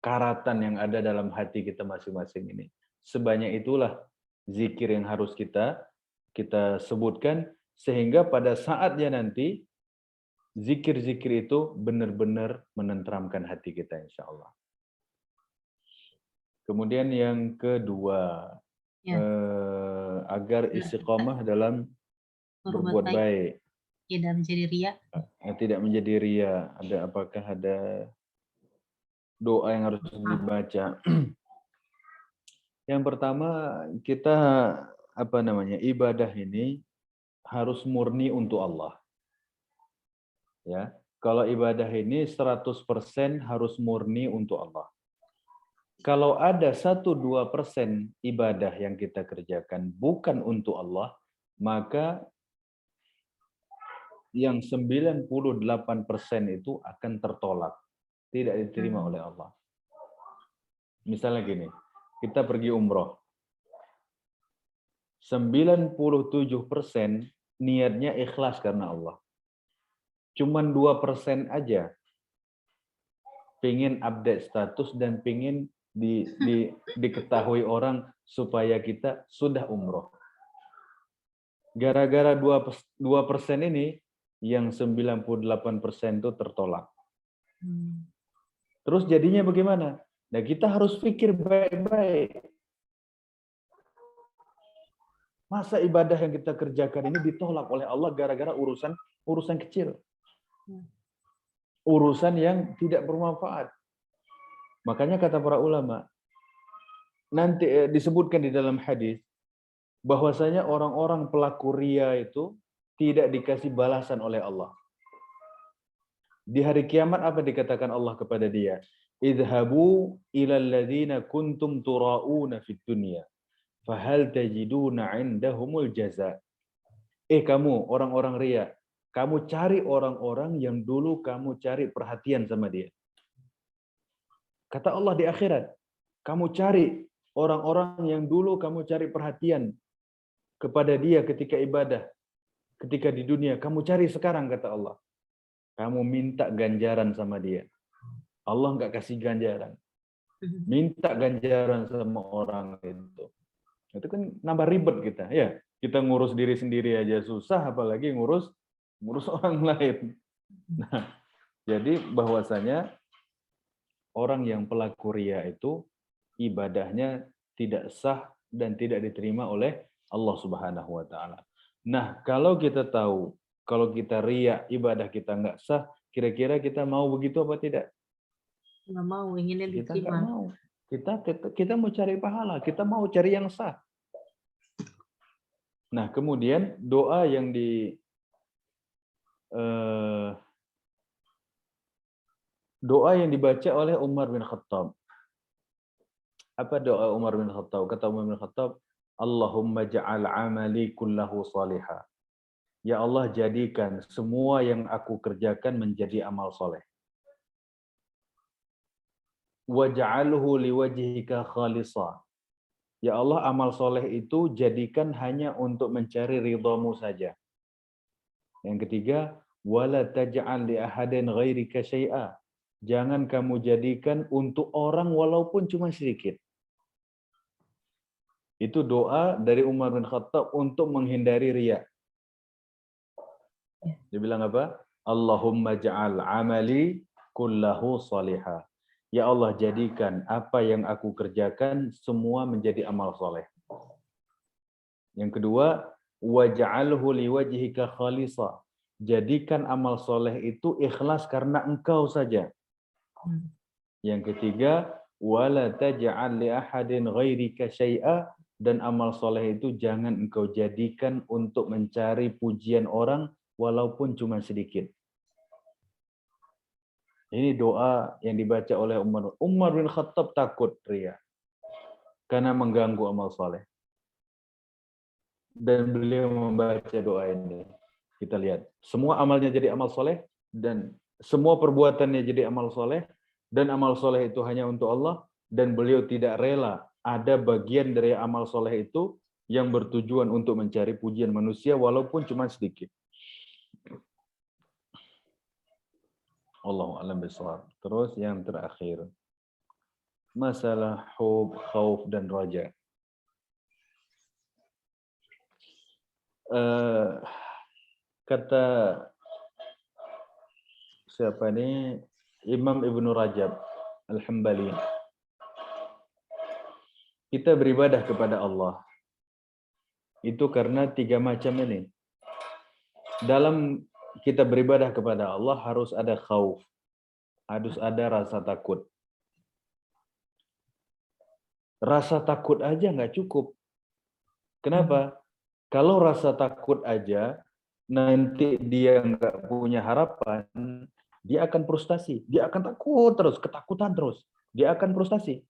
Speaker 6: karatan yang ada dalam hati kita masing-masing ini. Sebanyak itulah zikir yang harus kita sebutkan, sehingga pada saatnya nanti zikir-zikir itu benar-benar menenteramkan hati kita, insya Allah. Kemudian yang kedua, agar istiqomah dalam berbuat baik.
Speaker 7: Tidak menjadi ria.
Speaker 6: Tidak menjadi ria. Apakah ada doa yang harus dibaca? Yang pertama, kita ibadah ini harus murni untuk Allah. Ya, kalau ibadah ini 100% harus murni untuk Allah. Kalau ada 1-2% ibadah yang kita kerjakan bukan untuk Allah, maka yang 98% itu akan tertolak, tidak diterima oleh Allah. Misalnya gini, kita pergi umroh. 97% niatnya ikhlas karena Allah. Cuman 2% aja pengen update status dan pengen diketahui orang supaya kita sudah umroh. Gara-gara 2% ini, yang 98% itu tertolak. Terus jadinya bagaimana? Nah, kita harus pikir baik-baik. Masa ibadah yang kita kerjakan ini ditolak oleh Allah gara-gara urusan kecil. Urusan yang tidak bermanfaat. Makanya kata para ulama, nanti disebutkan di dalam hadis, bahwasanya orang-orang pelaku ria itu tidak dikasih balasan oleh Allah. Di hari kiamat apa dikatakan Allah kepada dia? Idhabu ilal ladzina kuntum turauna fid dunya fahal tajiduna indahumul jaza. Kamu orang-orang ria, kamu cari orang-orang yang dulu kamu cari perhatian sama dia. Kata Allah di akhirat, kamu cari orang-orang yang dulu kamu cari perhatian kepada dia ketika ibadah, ketika di dunia, kamu cari sekarang, kata Allah. Kamu minta ganjaran sama dia. Allah nggak kasih ganjaran. minta ganjaran sama orang itu kan nambah ribet kita ya. Kita ngurus diri sendiri aja susah, apalagi ngurus orang lain. Nah, jadi bahwasanya orang yang pelaku riya itu ibadahnya tidak sah dan tidak diterima oleh Allah Subhanahu wa taala. Nah, kalau kita tahu kalau kita riya ibadah kita nggak sah, kira-kira kita mau begitu apa tidak?
Speaker 7: Nggak mau, inginnya
Speaker 6: Kita nggak
Speaker 7: diterima.
Speaker 6: mau. Kita mau cari pahala, kita mau cari yang sah. Nah, kemudian doa yang dibaca oleh Umar bin Khattab. Apa doa Umar bin Khattab? Kata Umar bin Khattab, Allahumma ja'al amali kullahu salihah. Ya Allah, jadikan semua yang aku kerjakan menjadi amal soleh. Waj'alhu liwajhika khalisa. Ya Allah, amal soleh itu jadikan hanya untuk mencari ridhamu saja. Yang ketiga, wala taj'al li ahadin ghairika syai'a. Jangan kamu jadikan untuk orang walaupun cuma sedikit. Itu doa dari Umar bin Khattab untuk menghindari riya. Dia bilang apa? Allahumma ja'al amali kullahu salihah. Ya Allah, jadikan apa yang aku kerjakan semua menjadi amal soleh. Yang kedua, waj'alhu liwajhika khalisa. Jadikan amal soleh itu ikhlas karena engkau saja. Yang ketiga, wala taj'al li ahadin ghairika syai'a, dan amal soleh itu jangan engkau jadikan untuk mencari pujian orang walaupun cuma sedikit. Ini doa yang dibaca oleh Umar bin Khattab takut riya karena mengganggu amal soleh. Dan beliau membaca doa ini. Kita lihat, semua amalnya jadi amal soleh dan semua perbuatannya jadi amal soleh, dan amal soleh itu hanya untuk Allah, dan beliau tidak rela ada bagian dari amal soleh itu yang bertujuan untuk mencari pujian manusia walaupun cuma sedikit. Allahu a'lam bishawab. Terus yang terakhir, masalah hub, khauf dan raja. Kata siapa ini, Imam Ibnu Rajab Al-Hambali, kita beribadah kepada Allah itu karena 3 macam ini. Dalam kita beribadah kepada Allah harus ada khauf, harus ada rasa takut. Rasa takut aja nggak cukup. Kenapa? Kalau rasa takut aja, nanti dia nggak punya harapan, dia akan frustasi. Dia akan takut terus, ketakutan terus. Dia akan frustasi.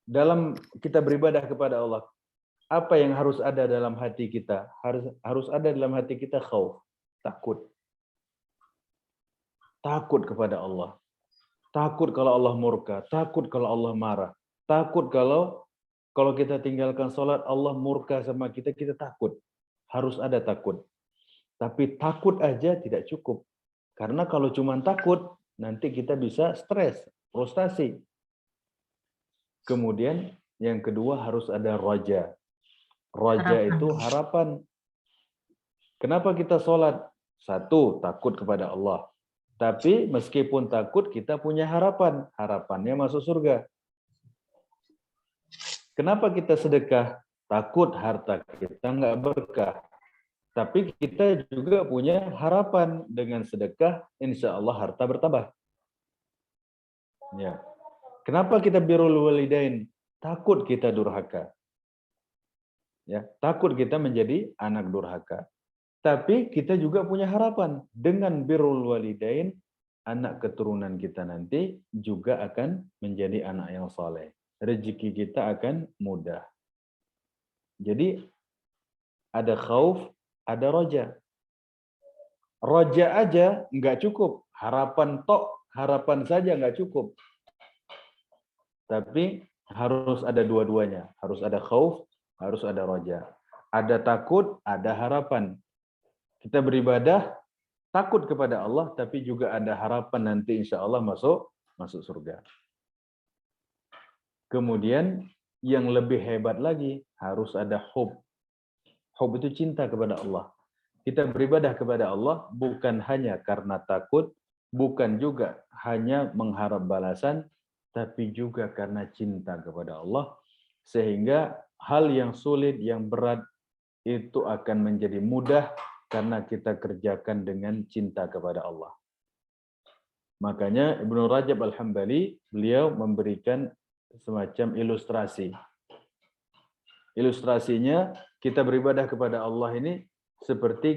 Speaker 6: Dalam kita beribadah kepada Allah, apa yang harus ada dalam hati kita? Harus ada dalam hati kita khauf, takut. Takut kepada Allah. Takut kalau Allah murka, takut kalau Allah marah. Takut kalau kita tinggalkan sholat, Allah murka sama kita, kita takut. Harus ada takut. Tapi takut aja tidak cukup. Karena kalau cuma takut, nanti kita bisa stres, frustasi. Kemudian yang kedua harus ada raja. Raja itu harapan. Kenapa kita sholat? Satu, takut kepada Allah. Tapi meskipun takut, kita punya harapan. Harapannya masuk surga. Kenapa kita sedekah? Takut harta kita nggak berkah. Tapi kita juga punya harapan dengan sedekah, insya Allah harta bertambah. Ya. Kenapa kita birrul walidain? Takut kita durhaka. Ya, takut kita menjadi anak durhaka. Tapi kita juga punya harapan dengan birrul walidain, anak keturunan kita nanti juga akan menjadi anak yang saleh. Rezeki kita akan mudah. Jadi ada khauf, ada roja. Roja aja nggak cukup. Harapan saja nggak cukup. Tapi harus ada dua-duanya. Harus ada khauf, harus ada roja. Ada takut, ada harapan. Kita beribadah, takut kepada Allah, tapi juga ada harapan nanti insya Allah masuk surga. Kemudian yang lebih hebat lagi, harus ada hub. Hub itu cinta kepada Allah. Kita beribadah kepada Allah bukan hanya karena takut, bukan juga hanya mengharap balasan, tapi juga karena cinta kepada Allah. Sehingga hal yang sulit, yang berat, itu akan menjadi mudah karena kita kerjakan dengan cinta kepada Allah. Makanya Ibnu Rajab Al-Hambali, beliau memberikan semacam ilustrasi. Ilustrasinya, kita beribadah kepada Allah ini seperti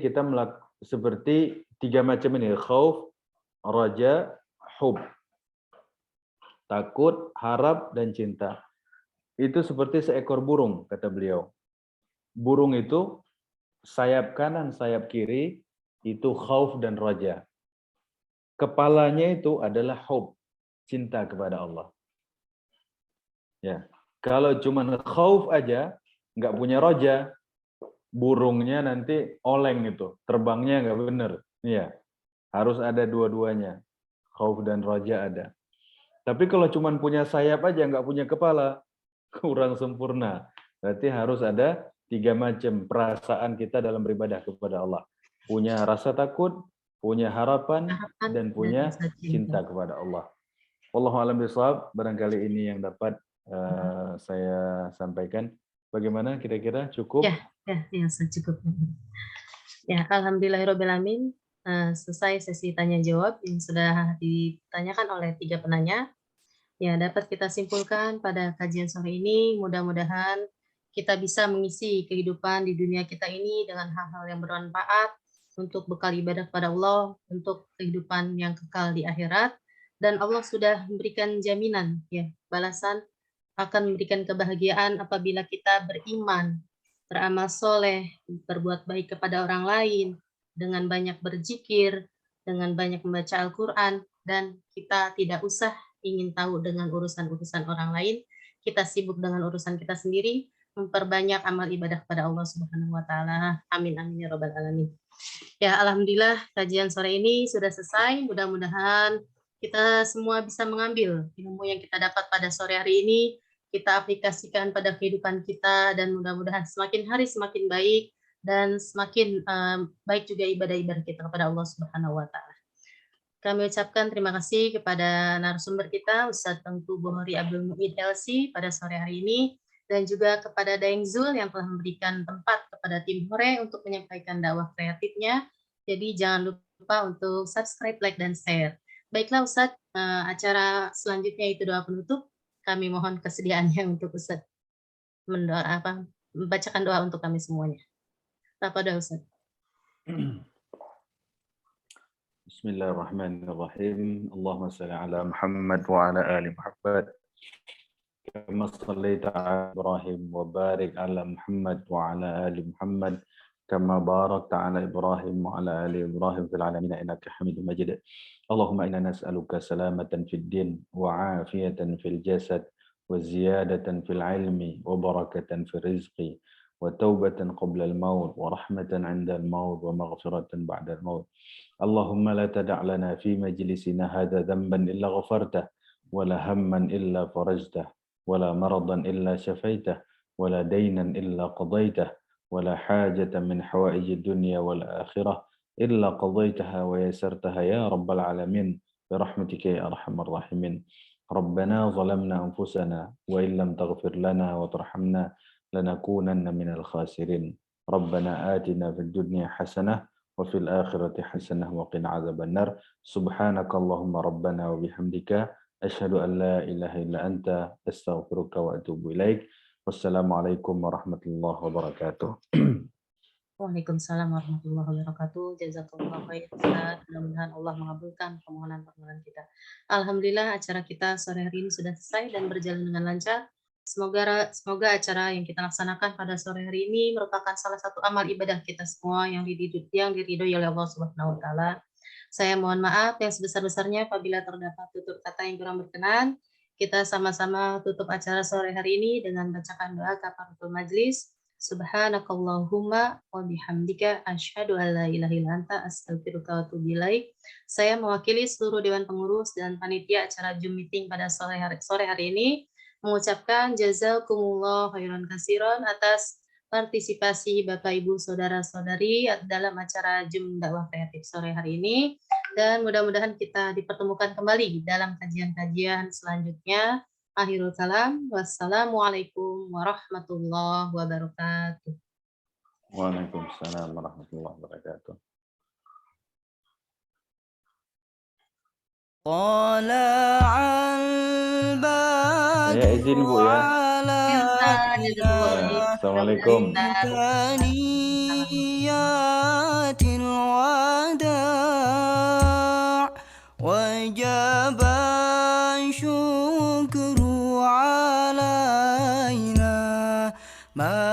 Speaker 6: seperti 3 macam ini, khauf, raja, hub. Takut, harap, dan cinta. Itu seperti seekor burung, kata beliau. Burung itu sayap kanan, sayap kiri, itu khauf dan raja. Kepalanya itu adalah hub, cinta kepada Allah. Ya, kalau cuma khauf aja, nggak punya raja, burungnya nanti oleng itu, terbangnya nggak benar. Iya, harus ada dua-duanya, khauf dan raja ada. Tapi kalau cuma punya sayap aja, nggak punya kepala, kurang sempurna. Berarti harus ada 3 macam perasaan kita dalam beribadah kepada Allah. Punya rasa takut, punya harapan, dan punya cinta kepada Allah. Wallahu a'lam bishawab. Barangkali ini yang dapat saya sampaikan. Bagaimana kira-kira, cukup?
Speaker 7: Ya, cukup. Ya, alhamdulillahirabbil alamin. Selesai sesi tanya jawab yang sudah ditanyakan oleh 3 penanya. Ya, dapat kita simpulkan pada kajian sore ini, mudah-mudahan kita bisa mengisi kehidupan di dunia kita ini dengan hal-hal yang bermanfaat untuk bekal ibadah kepada Allah, untuk kehidupan yang kekal di akhirat. Dan Allah sudah memberikan jaminan, ya, balasan akan memberikan kebahagiaan apabila kita beriman, beramal soleh, berbuat baik kepada orang lain, dengan banyak berzikir, dengan banyak membaca Al-Quran, dan kita tidak usah ingin tahu dengan urusan-urusan orang lain, kita sibuk dengan urusan kita sendiri, memperbanyak amal ibadah kepada Allah Subhanahu wa taala. Amin amin ya rabbal alamin. Ya, alhamdulillah kajian sore ini sudah selesai. Mudah-mudahan kita semua bisa mengambil ilmu yang kita dapat pada sore hari ini, kita aplikasikan pada kehidupan kita, dan mudah-mudahan semakin hari semakin baik, dan semakin baik juga ibadah-ibadah kita kepada Allah Subhanahu wa taala. Kami ucapkan terima kasih kepada narasumber kita, Ustadz Tengku Bohori Abdul Mu'id LC pada sore hari ini, dan juga kepada Daeng Zul yang telah memberikan tempat kepada tim Hore untuk menyampaikan dakwah kreatifnya. Jadi jangan lupa untuk subscribe, like, dan share. Baiklah Ustadz, acara selanjutnya itu doa penutup. Kami mohon kesediaannya untuk Ustadz membacakan doa untuk kami semuanya. Apa doa Ustadz?
Speaker 6: Bismillahirrahmanirrahim. Allahumma salli ala Muhammad wa ala ali Muhammad. Kama sallaita ala Ibrahim wa barik ala Muhammad wa ala ali Muhammad. Kama barakta ala Ibrahim wa ala ali Ibrahim fil alamin innaka Hamidum Majid. Allahumma inna nas'aluka salamatan fid din wa afiyatan fil jasad wa ziyadatan fil ilmi wa barakatan fil rizqi wa taubatan qabla al-maut wa rahmatan 'inda al-maut wa maghfiratan ba'da al-maut. Allahumma la tada' lana fi majlisina hadha dhanban illa ghafartah wa la hamman illa farajtah wa la maradan illa shafaitah wa la daynan illa qadaitah wa la hajatan min hawaiji dunya wal akhirah illa qadaitaha wa yasartaha ya rabbal alamin bi rahmatika ya arhamar rahimin. Rabbana zalamna anfusana wa illam taghfir lana wa tarhamna lanakunanna minal khasirin. Rabbana atina fid dunya hasanah wa fil akhirati hasanah wa qina adzabannar. Subhanakallahumma rabbana wa bihamdika asyhadu an la ilaha illa anta astaghfiruka wa atubu ilaik. Wassalamualaikum warahmatullahi wabarakatuh.
Speaker 7: Waalaikumsalam warahmatullahi wabarakatuh. Jazakallahu khair Ustaz. Mudah-mudahan Allah mengabulkan permohonan-permohonan kita. Alhamdulillah acara kita sore hari ini sudah selesai dan berjalan dengan lancar. Semoga acara yang kita laksanakan pada sore hari ini merupakan salah satu amal ibadah kita semua yang diridhoi oleh Allah Subhanahu wa taala. Saya mohon maaf yang sebesar-besarnya apabila terdapat tutur kata yang kurang berkenan. Kita sama-sama tutup acara sore hari ini dengan bacakan doa kafaratul majlis. Subhanakallahumma wa bihamdika asyhadu an la ilaha illa anta astaghfiruka wa atubu ilaik. Saya mewakili seluruh dewan pengurus dan panitia acara Zoom meeting pada sore hari ini mengucapkan jazakumullah khairan katsiran atas partisipasi Bapak Ibu Saudara-saudari dalam acara Jum Dakwah Kreatif sore hari ini, dan mudah-mudahan kita dipertemukan kembali dalam kajian-kajian selanjutnya. Akhirul kalam, wassalamualaikum warahmatullahi wabarakatuh.
Speaker 6: Waalaikumsalam warahmatullahi wabarakatuh.
Speaker 2: طلع البدر
Speaker 6: Saya izin Bu ya.
Speaker 2: علينا
Speaker 6: Assalamualaikum.
Speaker 2: ثنيات الوداع وجب الشكر علينا ما